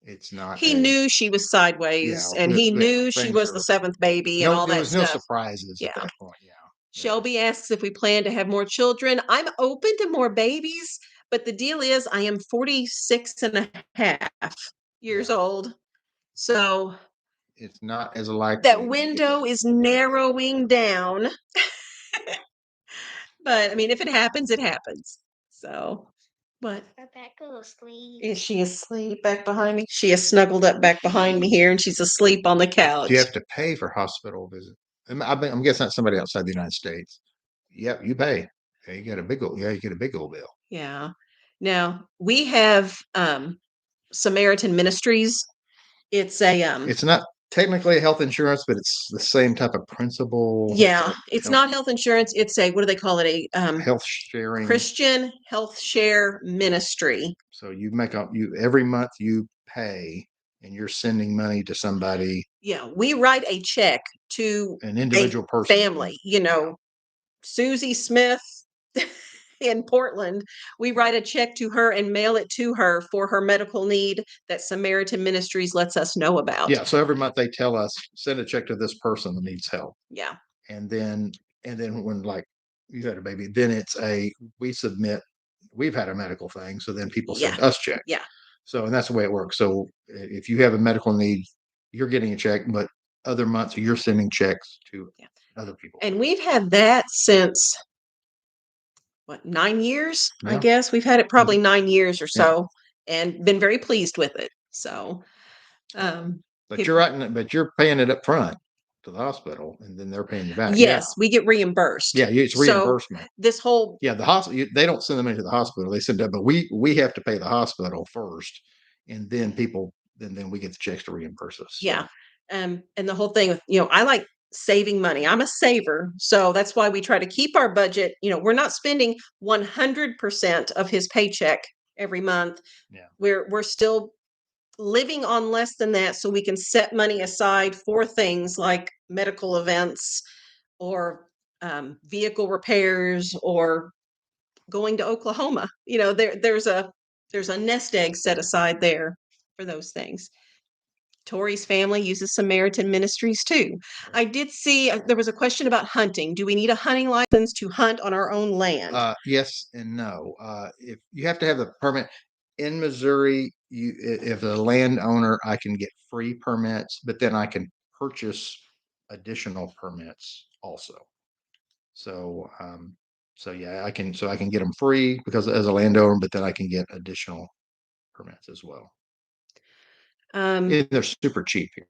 it's not He knew she was sideways, and he knew she was the seventh baby and all there that was no stuff. surprises at Yeah. that point. Yeah. Shelby asks if we plan to have more children. I'm open to more babies, but the deal is I am 46 and a half years Yeah. old. So It's not as likely. that window is narrowing down. But I mean, if it happens, it happens. So, what? Rebecca asleep. Is she asleep back behind me? She is snuggled up back behind me here, and she's asleep on the couch. Do you have to pay for hospital visit? I'm guessing that's somebody outside the United States. Yep, you pay. Yeah, you get a big old bill. Yeah. Now we have Samaritan Ministries. It's a It's not technically health insurance, but it's the same type of principle. yeah, it's not health insurance. It's a what do they call it? A Health sharing. Christian health share ministry. So you every month you pay, and you're sending money to somebody. Yeah, we write a check to An individual person. family. Susie Smith in Portland. We write a check to her and mail it to her for her medical need that Samaritan Ministries lets us know about. Yeah. So every month they tell us, send a check to this person that needs help. Yeah. And then when like you had a baby, then we've had a medical thing. So then people send us checks. Yeah. So, and that's the way it works. So if you have a medical need, you're getting a check, but other months you're sending checks to other people. And we've had that since 9 years? I Yeah. guess we've had it probably Mhm. 9 years or Yeah. so, and been very pleased with it. So, But you're paying it up front to the hospital, and then they're paying you back. yes, we get reimbursed. Yeah, it's reimbursement. So this whole Yeah, the hospital, they don't send them into the hospital. They send that, but we have to pay the hospital first, and then then we get the checks to reimburse us. So. yeah, and the whole thing with I like saving money. I'm a saver, so that's why we try to keep our budget. We're not spending 100% of his paycheck every month. Yeah. We're still living on less than that, so we can set money aside for things like medical events or vehicle repairs or going to Oklahoma. There's a nest egg set aside there for those things. Tori's family uses Samaritan Ministries too. I did see there was a question about hunting. Do we need a hunting license to hunt on our own land? Yes and no. If you have to have the permit in Missouri, if a landowner, I can get free permits, but then I can purchase additional permits also. So, yeah, I can get them free because as a landowner, but then I can get additional permits as well. They're super cheap here.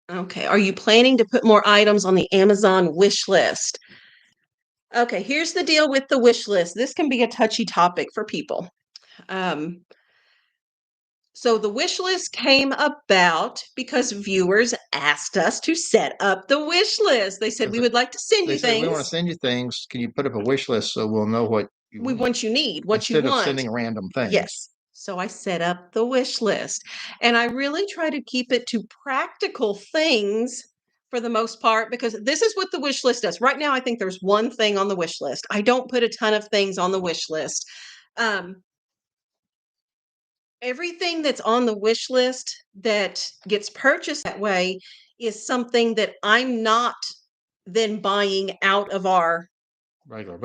Okay. Are you planning to put more items on the Amazon wish list? Okay, here's the deal with the wish list. This can be a touchy topic for people. So the wish list came about because viewers asked us to set up the wish list. They said, we would like to send They you said, we want to things. send you things. Can you put up a wish list so we'll know what We want you need, what you instead of want. sending random things? Yes. So I set up the wish list, and I really try to keep it to practical things for the most part, because this is what the wish list does. Right now, I think there's one thing on the wish list. I don't put a ton of things on the wish list. Everything that's on the wish list that gets purchased that way is something that I'm not then buying out of our regular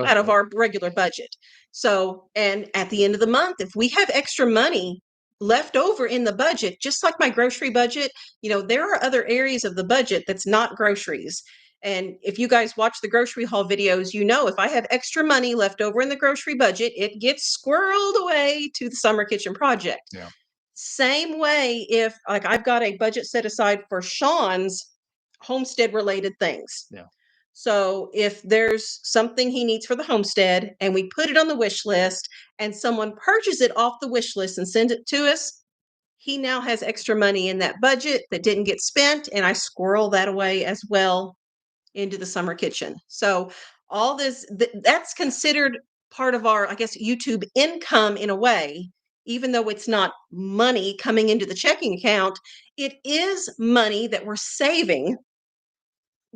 budget. So, and at the end of the month, if we have extra money left over in the budget, just like my grocery budget, there are other areas of the budget that's not groceries. And if you guys watch the grocery haul videos, if I have extra money left over in the grocery budget, it gets squirreled away to the summer kitchen project. Yeah. Same way if like I've got a budget set aside for Sean's homestead related things. Yeah. So if there's something he needs for the homestead and we put it on the wish list and someone purchases it off the wish list and sends it to us, he now has extra money in that budget that didn't get spent, and I squirrel that away as well into the summer kitchen. So all this, that's considered part of our, I guess, YouTube income in a way, even though it's not money coming into the checking account, it is money that we're saving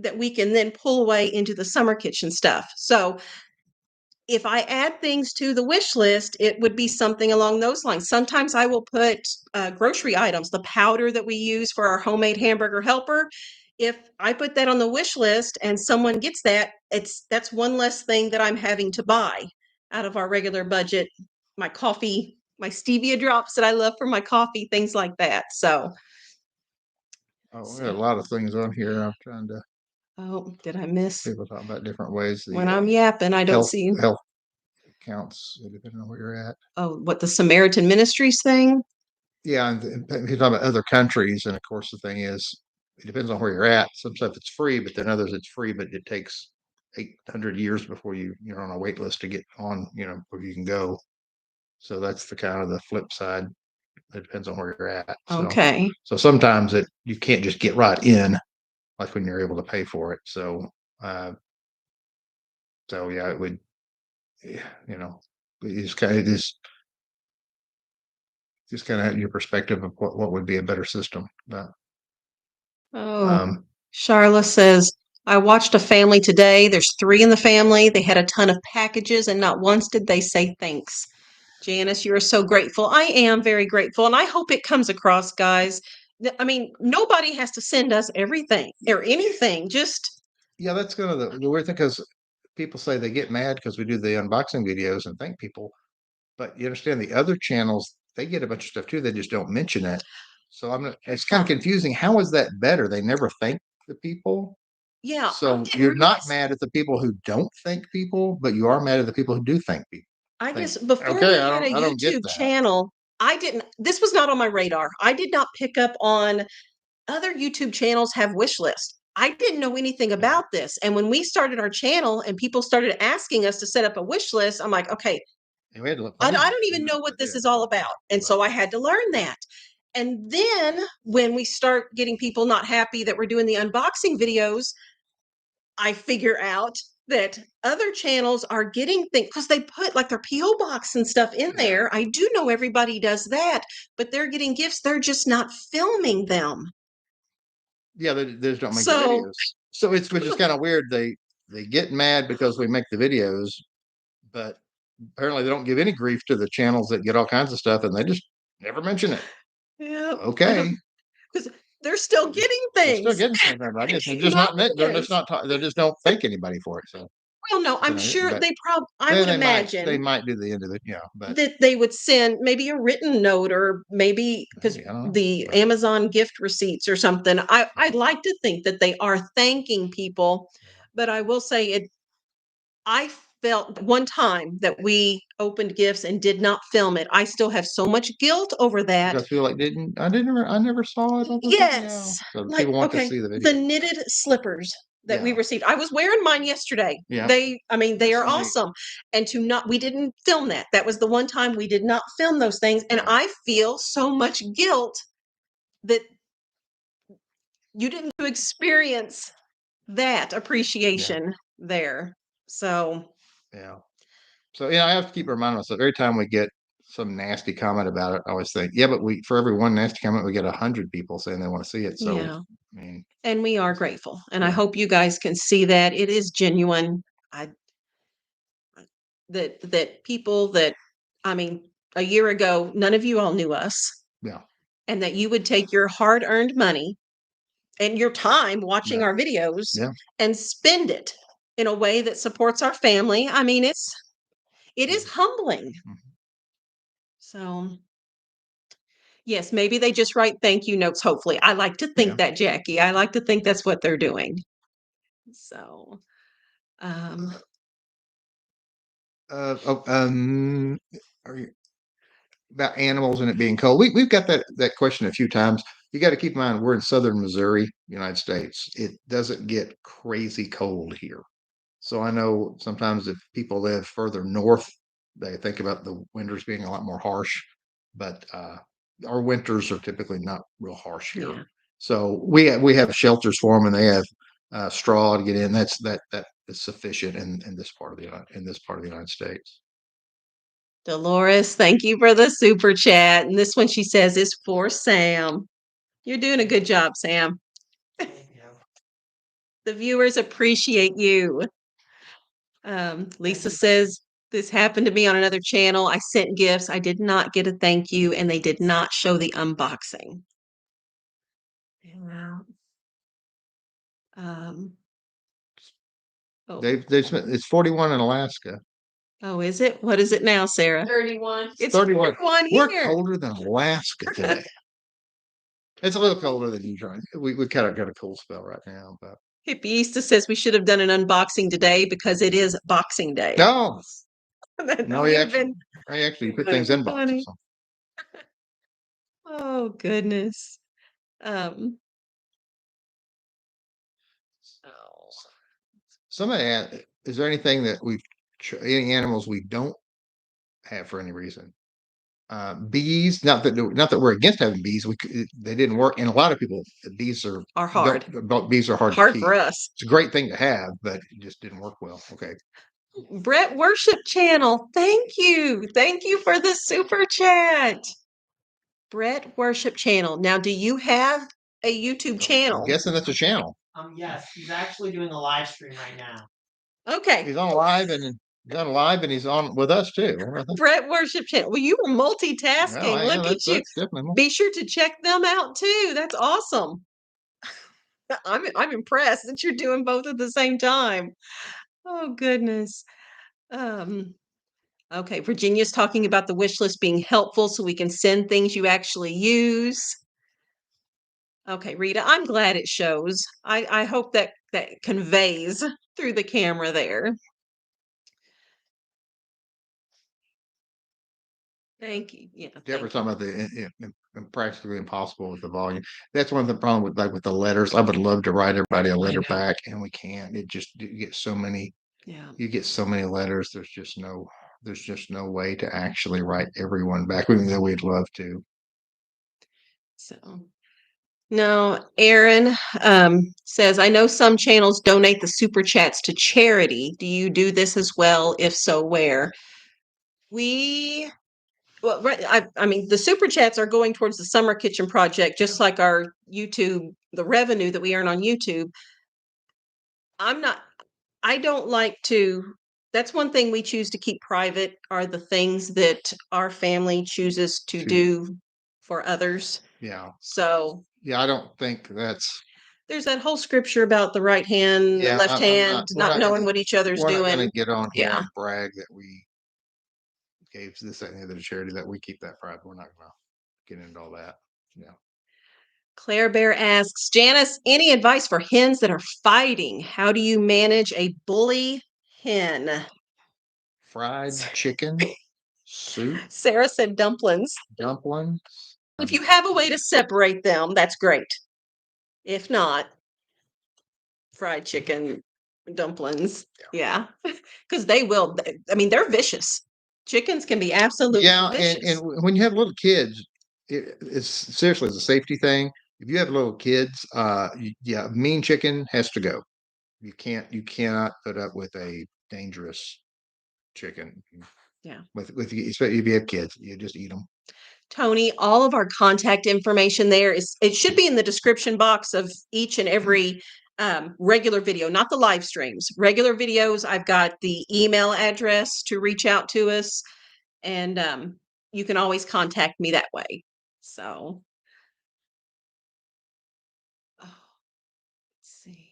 that we can then pull away into the summer kitchen stuff. So if I add things to the wish list, it would be something along those lines. Sometimes I will put grocery items, the powder that we use for our homemade hamburger helper. If I put that on the wish list and someone gets that, that's one less thing that I'm having to buy out of our regular budget. My coffee, my stevia drops that I love for my coffee, things like that. So. We got a lot of things on here. I'm trying to. Oh, did I miss? People talk about different ways. When I'm yapping, I don't see health counts depending on where you're at. Oh, what, the Samaritan Ministries thing? Yeah, and you talk about other countries, and of course the thing is, it depends on where you're at. Some stuff it's free, but then others it's free, but it takes 800 years before you're on a wait list to get on, where you can go. So that's the kind of the flip side. It depends on where you're at. Okay. So sometimes you can't just get right in, like when you're able to pay for it. So yeah, it would, it's kind of just kind of have your perspective of what would be a better system. But, Charla says, I watched a family today. There's 3 in the family. They had a ton of packages and not once did they say thanks. Janice, you are so grateful. I am very grateful. And I hope it comes across, guys. I mean, nobody has to send us everything or anything. Just. Yeah, that's kind of the weird thing, because people say they get mad because we do the unboxing videos and thank people. But you understand the other channels, they get a bunch of stuff too. They just don't mention it. So it's kind of confusing. How is that better? They never thank the people. Yeah. So you're not mad at the people who don't thank people, but you are mad at the people who do thank people. I guess before we had a YouTube channel, this was not on my radar. I did not pick up on other YouTube channels have wish lists. I didn't know anything about this. And when we started our channel and people started asking us to set up a wish list, I'm like, okay, I don't even know what this is all about. And so I had to learn that. And then when we start getting people not happy that we're doing the unboxing videos, I figure out that other channels are getting things because they put like their PO box and stuff in there. I do know everybody does that, but they're getting gifts. They're just not filming them. Yeah, they just don't make the So videos. So it's which is kind of weird. They get mad because we make the videos, but apparently they don't give any grief to the channels that get all kinds of stuff, and they just never mention it. yeah, Okay, because they're still getting they're still things. getting something. I guess they're Keep just my not. They're just hands. not. They just don't thank anybody for it. So, Well, no, I'm sure but they I then would they imagine might do the end of it. Yeah, but that they would send maybe a written note or maybe because maybe, I don't know. the But, Amazon gift receipts or something. I'd like to think that they are thanking people, but I will say it. I felt one time that we opened gifts and did not film it. I still have so much guilt over you that. guys feel like I never saw it. Yes. So Like, people want to okay, see the the video. knitted slippers that we Yeah. received. I was wearing mine yesterday. Yeah. I mean, they are Right. awesome. And we didn't film that. That was the one time we did not film those things. And I feel so much guilt that you didn't experience that appreciation there. So, Yeah. So I have to keep reminding myself every time we get some nasty comment about it, I always think, yeah, but for every one nasty comment, we get 100 people saying they want to see it. So yeah. I mean, And we are grateful. And I Yeah. hope you guys can see that it is genuine. I that people that I mean, a year ago, none of you all knew us, yeah, and that you would take your hard-earned money and your time watching Yeah. our videos Yeah. and spend it in a way that supports our family. I mean, it is humbling. Mhm. So, yes, maybe they just write thank you notes, hopefully. I like to think Yeah. that, Jackie. I like to think that's what they're doing. So, um, Oh, are you about animals and it being cold? We've got that question a few times. You got to keep in mind we're in southern Missouri, United States. It doesn't get crazy cold here. So I know sometimes if people live further north, they think about the winters being a lot more harsh, but our winters are typically not real harsh here. yeah. So we have shelters for them, and they have straw to get in. That is sufficient in this part of the United States. Dolores, thank you for the super chat. And this one she says is for Sam. You're doing a good job, Sam. The viewers appreciate you. Lisa says, this happened to me on another channel. I sent gifts. I did not get a thank you, and they did not show the unboxing. Yeah. Oh, They've spent, it's 41 in Alaska. oh, is it? What is it now, Sarah? 31. It's 31. 31 We're here. colder than Alaska today. It's a little colder than usual. We kind of got a cool spell right now, but Hippieista says we should have done an unboxing today because it is Boxing Day. no, That no, would he have been actually put things in boxes. funny. Oh goodness. Um, oh. Somebody asked, is there anything that any animals we don't have for any reason? Bees, not that we're against having bees. They didn't work, and a lot of people, bees are hard. Bees are hard to Hard keep. for us. It's a great thing to have, but it just didn't work well. Okay. Brett Worship Channel. Thank you. Thank you for the super chat. Brett Worship Channel. Now, do you have a YouTube I'm channel? guessing that's a channel. Yes, he's actually doing a live stream right now. Okay. He's on live and he's on with us too. Brett Worship Channel. Well, you were multitasking. Well, yeah, Look at you. that's definitely Be sure to check them out too. That's awesome. I'm impressed that you're doing both at the same time. Oh goodness. Okay, Virginia's talking about the wish list being helpful so we can send things you actually use. Okay, Rita, I'm glad it shows. I hope that conveys through the camera there. Thank you. Yeah. Deborah's talking about the practically impossible with the volume. That's one of the problem with the letters. I would love to write everybody a letter back, and we can't. You get so many. Yeah. You get so many letters. There's just no way to actually write everyone back, even though we'd love to. So no, Aaron says, I know some channels donate the super chats to charity. Do you do this as well? If so, where? We, well, right, I mean, the super chats are going towards the summer kitchen project, just like our YouTube, the revenue that we earn on YouTube. I'm not, I don't like to, that's one thing we choose to keep private are the things that our family chooses to do for others. Yeah. So Yeah, I don't think that's. there's that whole scripture about the right hand, Yeah, left hand, we're not knowing what each other's We're not going doing. to get on here Yeah. and brag that we gave this and the other charity, that we keep that private. We're not going to get into all that. Yeah. Claire Bear asks, Janice, any advice for hens that are fighting? How do you manage a bully hen? Fried chicken, soup, Sarah said dumplings. dumplings. If you have a way to separate them, that's great. If not, fried chicken, dumplings. Yeah. Because they will, I mean, they're vicious. Chickens can be absolutely Yeah, vicious. and when you have little kids, it's seriously, it's a safety thing. If you have little kids, yeah, mean chicken has to go. You cannot put up with a dangerous chicken. Yeah. Especially if you have kids, you just eat them. Tony, all of our contact information there is, it should be in the description box of each and every regular video, not the live streams. Regular videos, I've got the email address to reach out to us, and you can always contact me that way. So, let's see.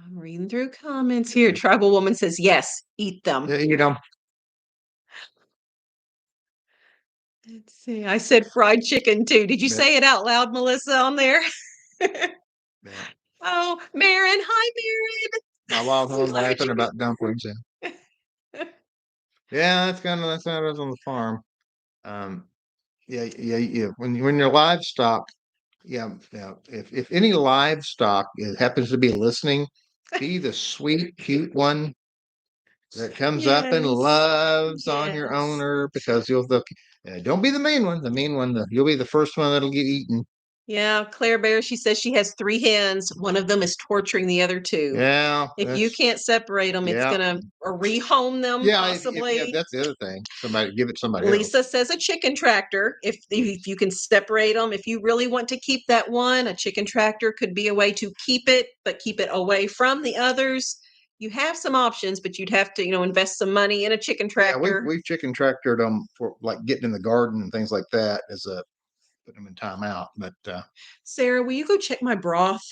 I'm reading through comments here. Tribal Woman says, yes, eat them. Yeah, eat them. Let's see. I said fried chicken too. Did you Yeah. say it out loud, Melissa, on there? Yeah. Oh, Marin. Hi, Marin. My wild home Glad laughing you- about dumplings. Yeah, that's how it is on the farm. Yeah. When your livestock, yeah. If any livestock happens to be listening, be the sweet, cute one that comes up and Yes. loves on your Yes. owner, because don't be the mean one. The mean one, you'll be the first one that'll get eaten. Yeah, Claire Bear, she says she has 3 hens. One of them is torturing the other 2. Yeah, If you can't separate them, it's gonna or rehome them possibly. that's the other thing. Give it to somebody else. Lisa says a chicken tractor. If you can separate them, if you really want to keep that one, a chicken tractor could be a way to keep it, but keep it away from the others. You have some options, but you'd have to, invest some money in a chicken tractor. Yeah, we've chicken tractored them for like getting in the garden and things like that, as a put them in timeout. But Sarah, will you go check my broth?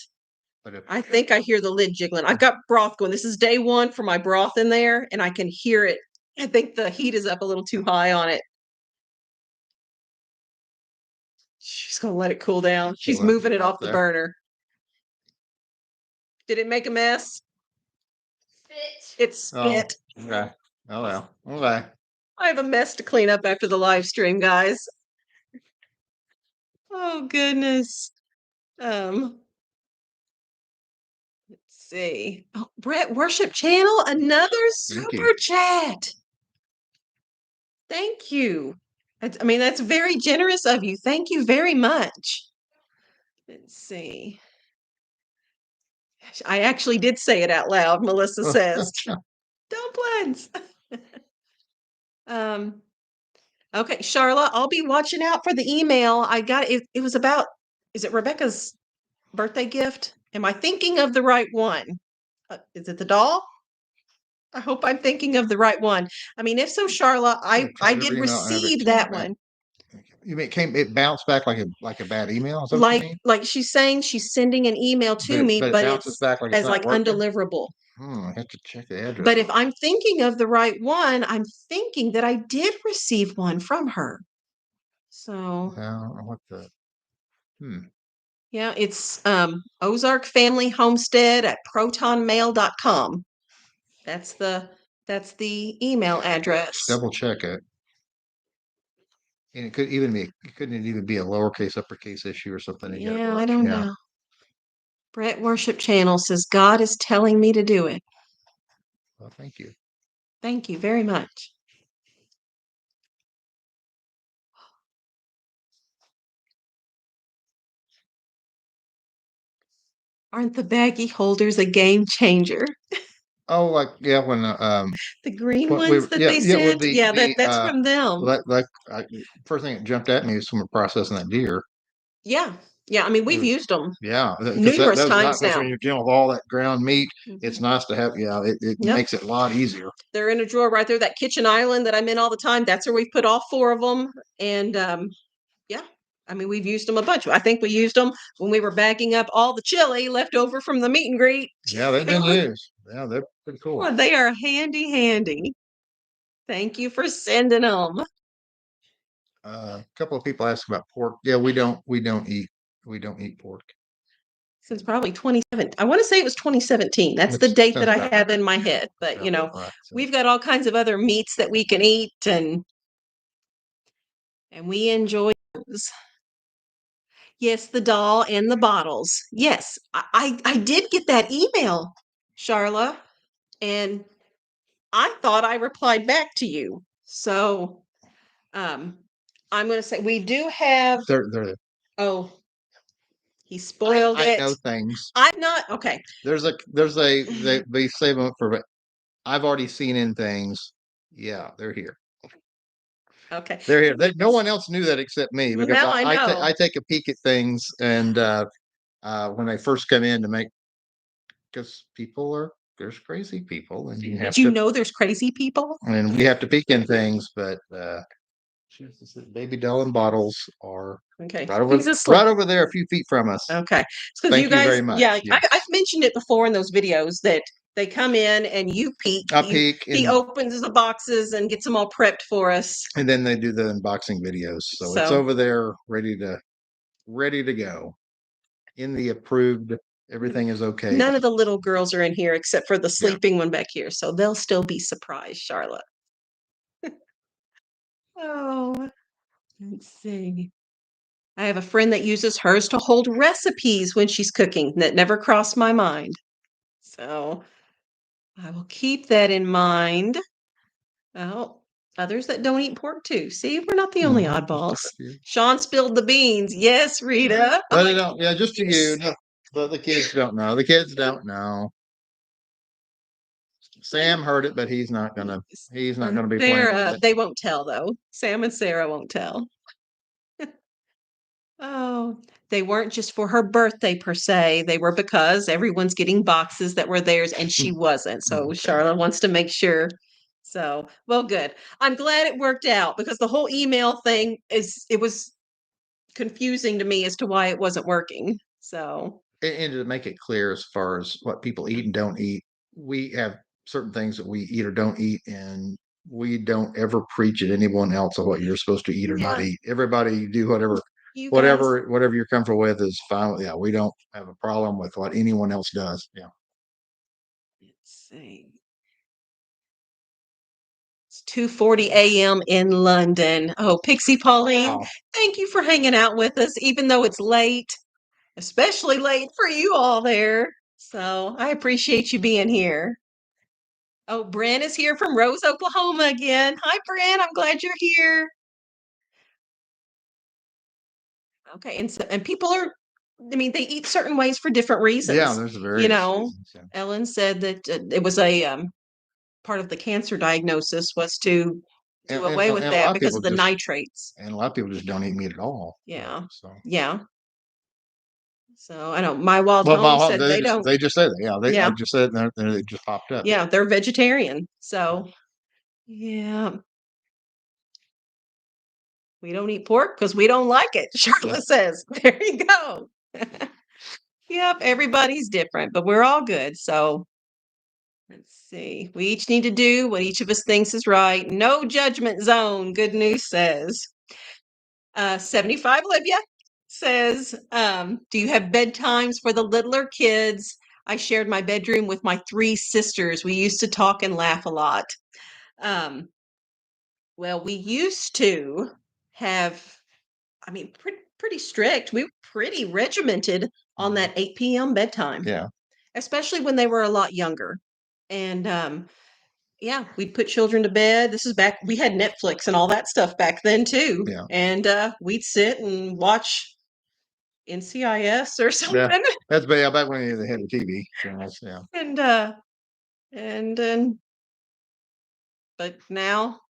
but I think I hear the lid jiggling. I've got broth going. This is day 1 for my broth in there, and I can hear it. I think the heat is up a little too high on it. She's gonna let it cool down. She's moving it off the burner. Did it make a mess? It spit. Okay. Oh well. Okay. I have a mess to clean up after the live stream, guys. Oh goodness. Let's see. Oh, Brett Worship Channel, another super chat. Thank you. That's very generous of you. Thank you very much. Let's see. I actually did say it out loud, Melissa says. Dumplings. Okay, Charla, I'll be watching out for the email. I got it. It was about, is it Rebecca's birthday gift? Am I thinking of the right one? Is it the doll? I hope I'm thinking of the right one. If so, Charla, I did receive that one. You mean it bounced back like a bad email? Is that what you mean? Like she's saying she's sending an email to me, but bounces it's back like as like undeliverable. I have to check the address. But if I'm thinking of the right one, I'm thinking that I did receive one from her. So what the yeah, it's Ozark Family Homestead at protonmail.com. That's the email address. Double check it. And it couldn't even be a lowercase uppercase issue or something. Yeah, I don't know. Brett Worship Channel says God is telling me to do it. Well, thank you. Thank you very much. Aren't the baggie holders a game changer? Oh, like yeah, when The green what we ones that yeah they yeah with sent? Yeah, that's from them. first thing that jumped at me is when we're processing that deer. Yeah. Yeah, I mean, we've used them Yeah, because numerous that was not times because now. when you're dealing with all that ground meat, it's Mhm. nice to have. Yeah, it Yep. makes it a lot easier. They're in a drawer right there, that kitchen island that I'm in all the time. That's where we've put all 4 of them, and, yeah, I mean, we've used them a bunch. I think we used them when we were bagging up all the chili left over from the meet and greet. Yeah, they've been used. Yeah, they're pretty cool. Well, they are handy, handy. Thank you for sending them. A couple of people asked about pork. Yeah, we don't eat pork. Since probably 27. I want to say it was 2017. That's the That date that sounds I about have in my head. But, right. Right. So, we've got all kinds of other meats that we can eat, and we enjoy those. Yes, the doll and the bottles. Yes, I did get that email, Charla, and I thought I replied back to you. So, I'm going to say we do have. they're Oh, he spoiled I it. know things. I'm not okay. There's a they save them for. But I've already seen in things. Yeah, they're here. Okay. They're here. No one else knew that except me Well, because now I know. I take a peek at things and when they first come in to make because there's crazy people and you have Did you to know there's crazy people? and we have to peek in things, but baby doll and bottles are Okay. right over there a few feet from us. Okay. It's because you Thank you guys, very much. yeah, Yes. I've mentioned it before in those videos that they come in and you peek. I peek He opens the boxes and gets them all prepped for us. and then they do the unboxing videos. So it's over there ready to go. In the approved, everything is okay. None of the little girls are in here except for the Yeah. sleeping one back here. So they'll still be surprised, Charlotte. Oh, let's see. I have a friend that uses hers to hold recipes when she's cooking. That never crossed my mind. So I will keep that in mind. Oh, others that don't eat pork too. See, we're not the only oddballs. Sean spilled the beans. Yes, Rita. But they don't. Yeah, just to you. No, but the kids don't know. The kids don't know. Sam heard it, but he's not gonna. He's not gonna be playing. They won't tell though. Sam and Sarah won't tell. Oh, they weren't just for her birthday per se. They were because everyone's getting boxes that were theirs and she wasn't. So Okay. Charlotte wants to make sure. So, well, good. I'm glad it worked out because the whole email thing it was confusing to me as to why it wasn't working. So, And to make it clear as far as what people eat and don't eat, we have certain things that we eat or don't eat, and we don't ever preach at anyone else of what you're supposed to eat or not eat. Everybody do whatever you guys, whatever you're comfortable with is fine. Yeah, we don't have a problem with what anyone else does. Yeah. let's see. It's 2:40 a.m. in London. Oh, Pixie Pauline, Wow. thank you for hanging out with us, even though it's late, especially late for you all there. So I appreciate you being here. Oh, Bren is here from Rose, Oklahoma again. Hi, Bren. I'm glad you're here. Okay, and people are. I mean, they eat certain ways for different reasons. Yeah, there's a very Ellen said that it was a part of the cancer diagnosis was to do away with that because of the nitrates. And a lot of people just don't eat meat at all. Yeah. So Yeah. So I know my wild home said they don't. They just said it. Yeah, I just said it and they just popped up. Yeah, they're vegetarian. So yeah. We don't eat pork because we don't like it, Charlotte says. There you go. Yep, everybody's different, but we're all good. So let's see. We each need to do what each of us thinks is right. No judgment zone, Good News says. 75 Olivia says, do you have bedtimes for the littler kids? I shared my bedroom with my 3 sisters. We used to talk and laugh a lot. Well, we used to have, I mean, pretty strict. We were pretty regimented on that 8 p.m. bedtime. Yeah. Especially when they were a lot younger. And yeah, we'd put children to bed. This is back, we had Netflix and all that stuff back then too. Yeah. And we'd sit and watch NCIS or something. That's back when they had the TV. So yeah. And but now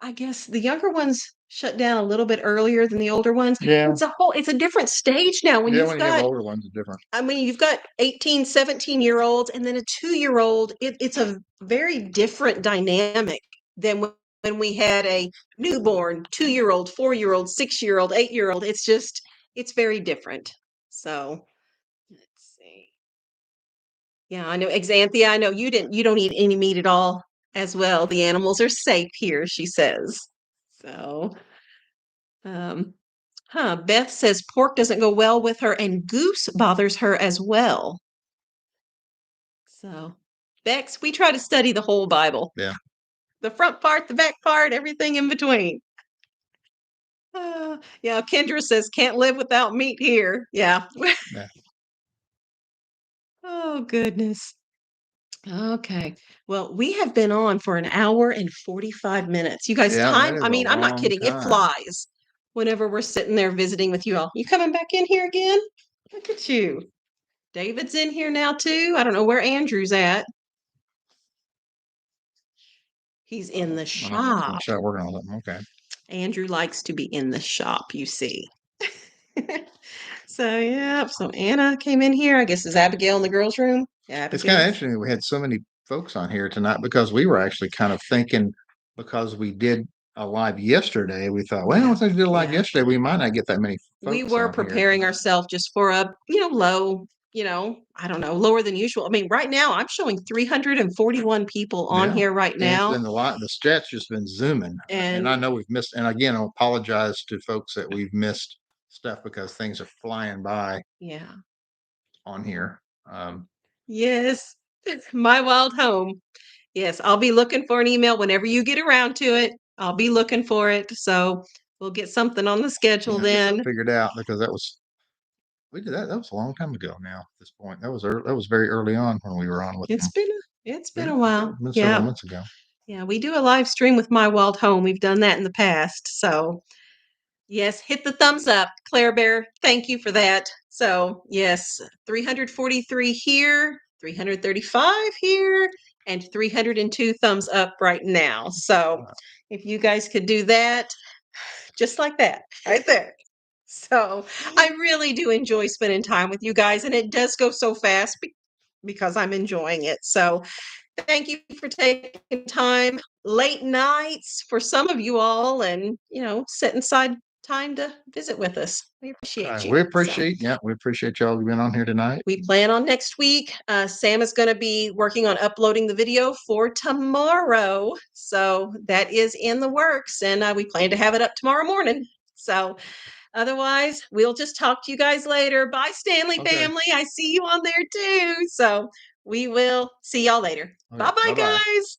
I guess the younger ones shut down a little bit earlier than the older ones. Yeah. It's a different stage now when Yeah, you've when you got have older ones, it's different. I mean, you've got 18, 17-year-olds and then a 2-year-old. It's a very different dynamic than when we had a newborn, 2-year-old, 4-year-old, 6-year-old, 8-year-old. It's very different. So let's see. Yeah, I know. Xanthia, I know you don't eat any meat at all as well. The animals are safe here, she says. So, Beth says pork doesn't go well with her and goose bothers her as well. So, Bex, we try to study the whole Bible. Yeah. The front part, the back part, everything in between. Yeah, Kendra says can't live without meat here. Yeah. Yeah. Oh, goodness. Okay. Well, we have been on for an hour and 45 minutes. You guys, Yeah, time, that is I a mean, I'm not long kidding. It time. flies whenever we're sitting there visiting with you all. You coming back in here again? Look at you. David's in here now too. I don't know where Andrew's at. He's in the shop. Shop working on something. Okay. Andrew likes to be in the shop, you see. So, yeah. So Anna came in here. I guess is Abigail in the girls' room? Yeah, It's kind of interesting that we had so many folks on here tonight because we were actually kind of thinking because we did a live yesterday, we thought, well, Yeah, since we did a live yeah. yesterday, we might not get that many folks. We were on preparing here. ourselves just for a, low, I don't know, lower than usual. I mean, right now I'm showing 341 people on Yeah. here right And it's now. been a lot. The stats just been zooming, and I know we've missed. And again, I apologize to folks that we've missed stuff because things are flying by Yeah. on here. Yes. My wild home. Yes, I'll be looking for an email whenever you get around to it. I'll be looking for it. So we'll get something on the schedule then. Figured out because we did that. That was a long time ago. Now at this point, that was very early on when we were on with It's them. been a while. Several Yeah. months ago. Yeah, we do a live stream with My Wild Home. We've done that in the past. So yes, hit the thumbs up, Claire Bear. Thank you for that. So yes, 343 here, 335 here, and 302 thumbs up right now. So if you guys could do that, just like that, right there. So I really do enjoy spending time with you guys, and it does go so fast because I'm enjoying it. So thank you for taking time, late nights for some of you all, and setting aside time to visit with us. We appreciate you. We appreciate, we appreciate y'all being on here tonight. We plan on next week. Sam is going to be working on uploading the video for tomorrow. So that is in the works, and we plan to have it up tomorrow morning. So otherwise, we'll just talk to you guys later. Bye, Stanley family. I see you on there too. So we will see y'all later. Bye-bye, guys.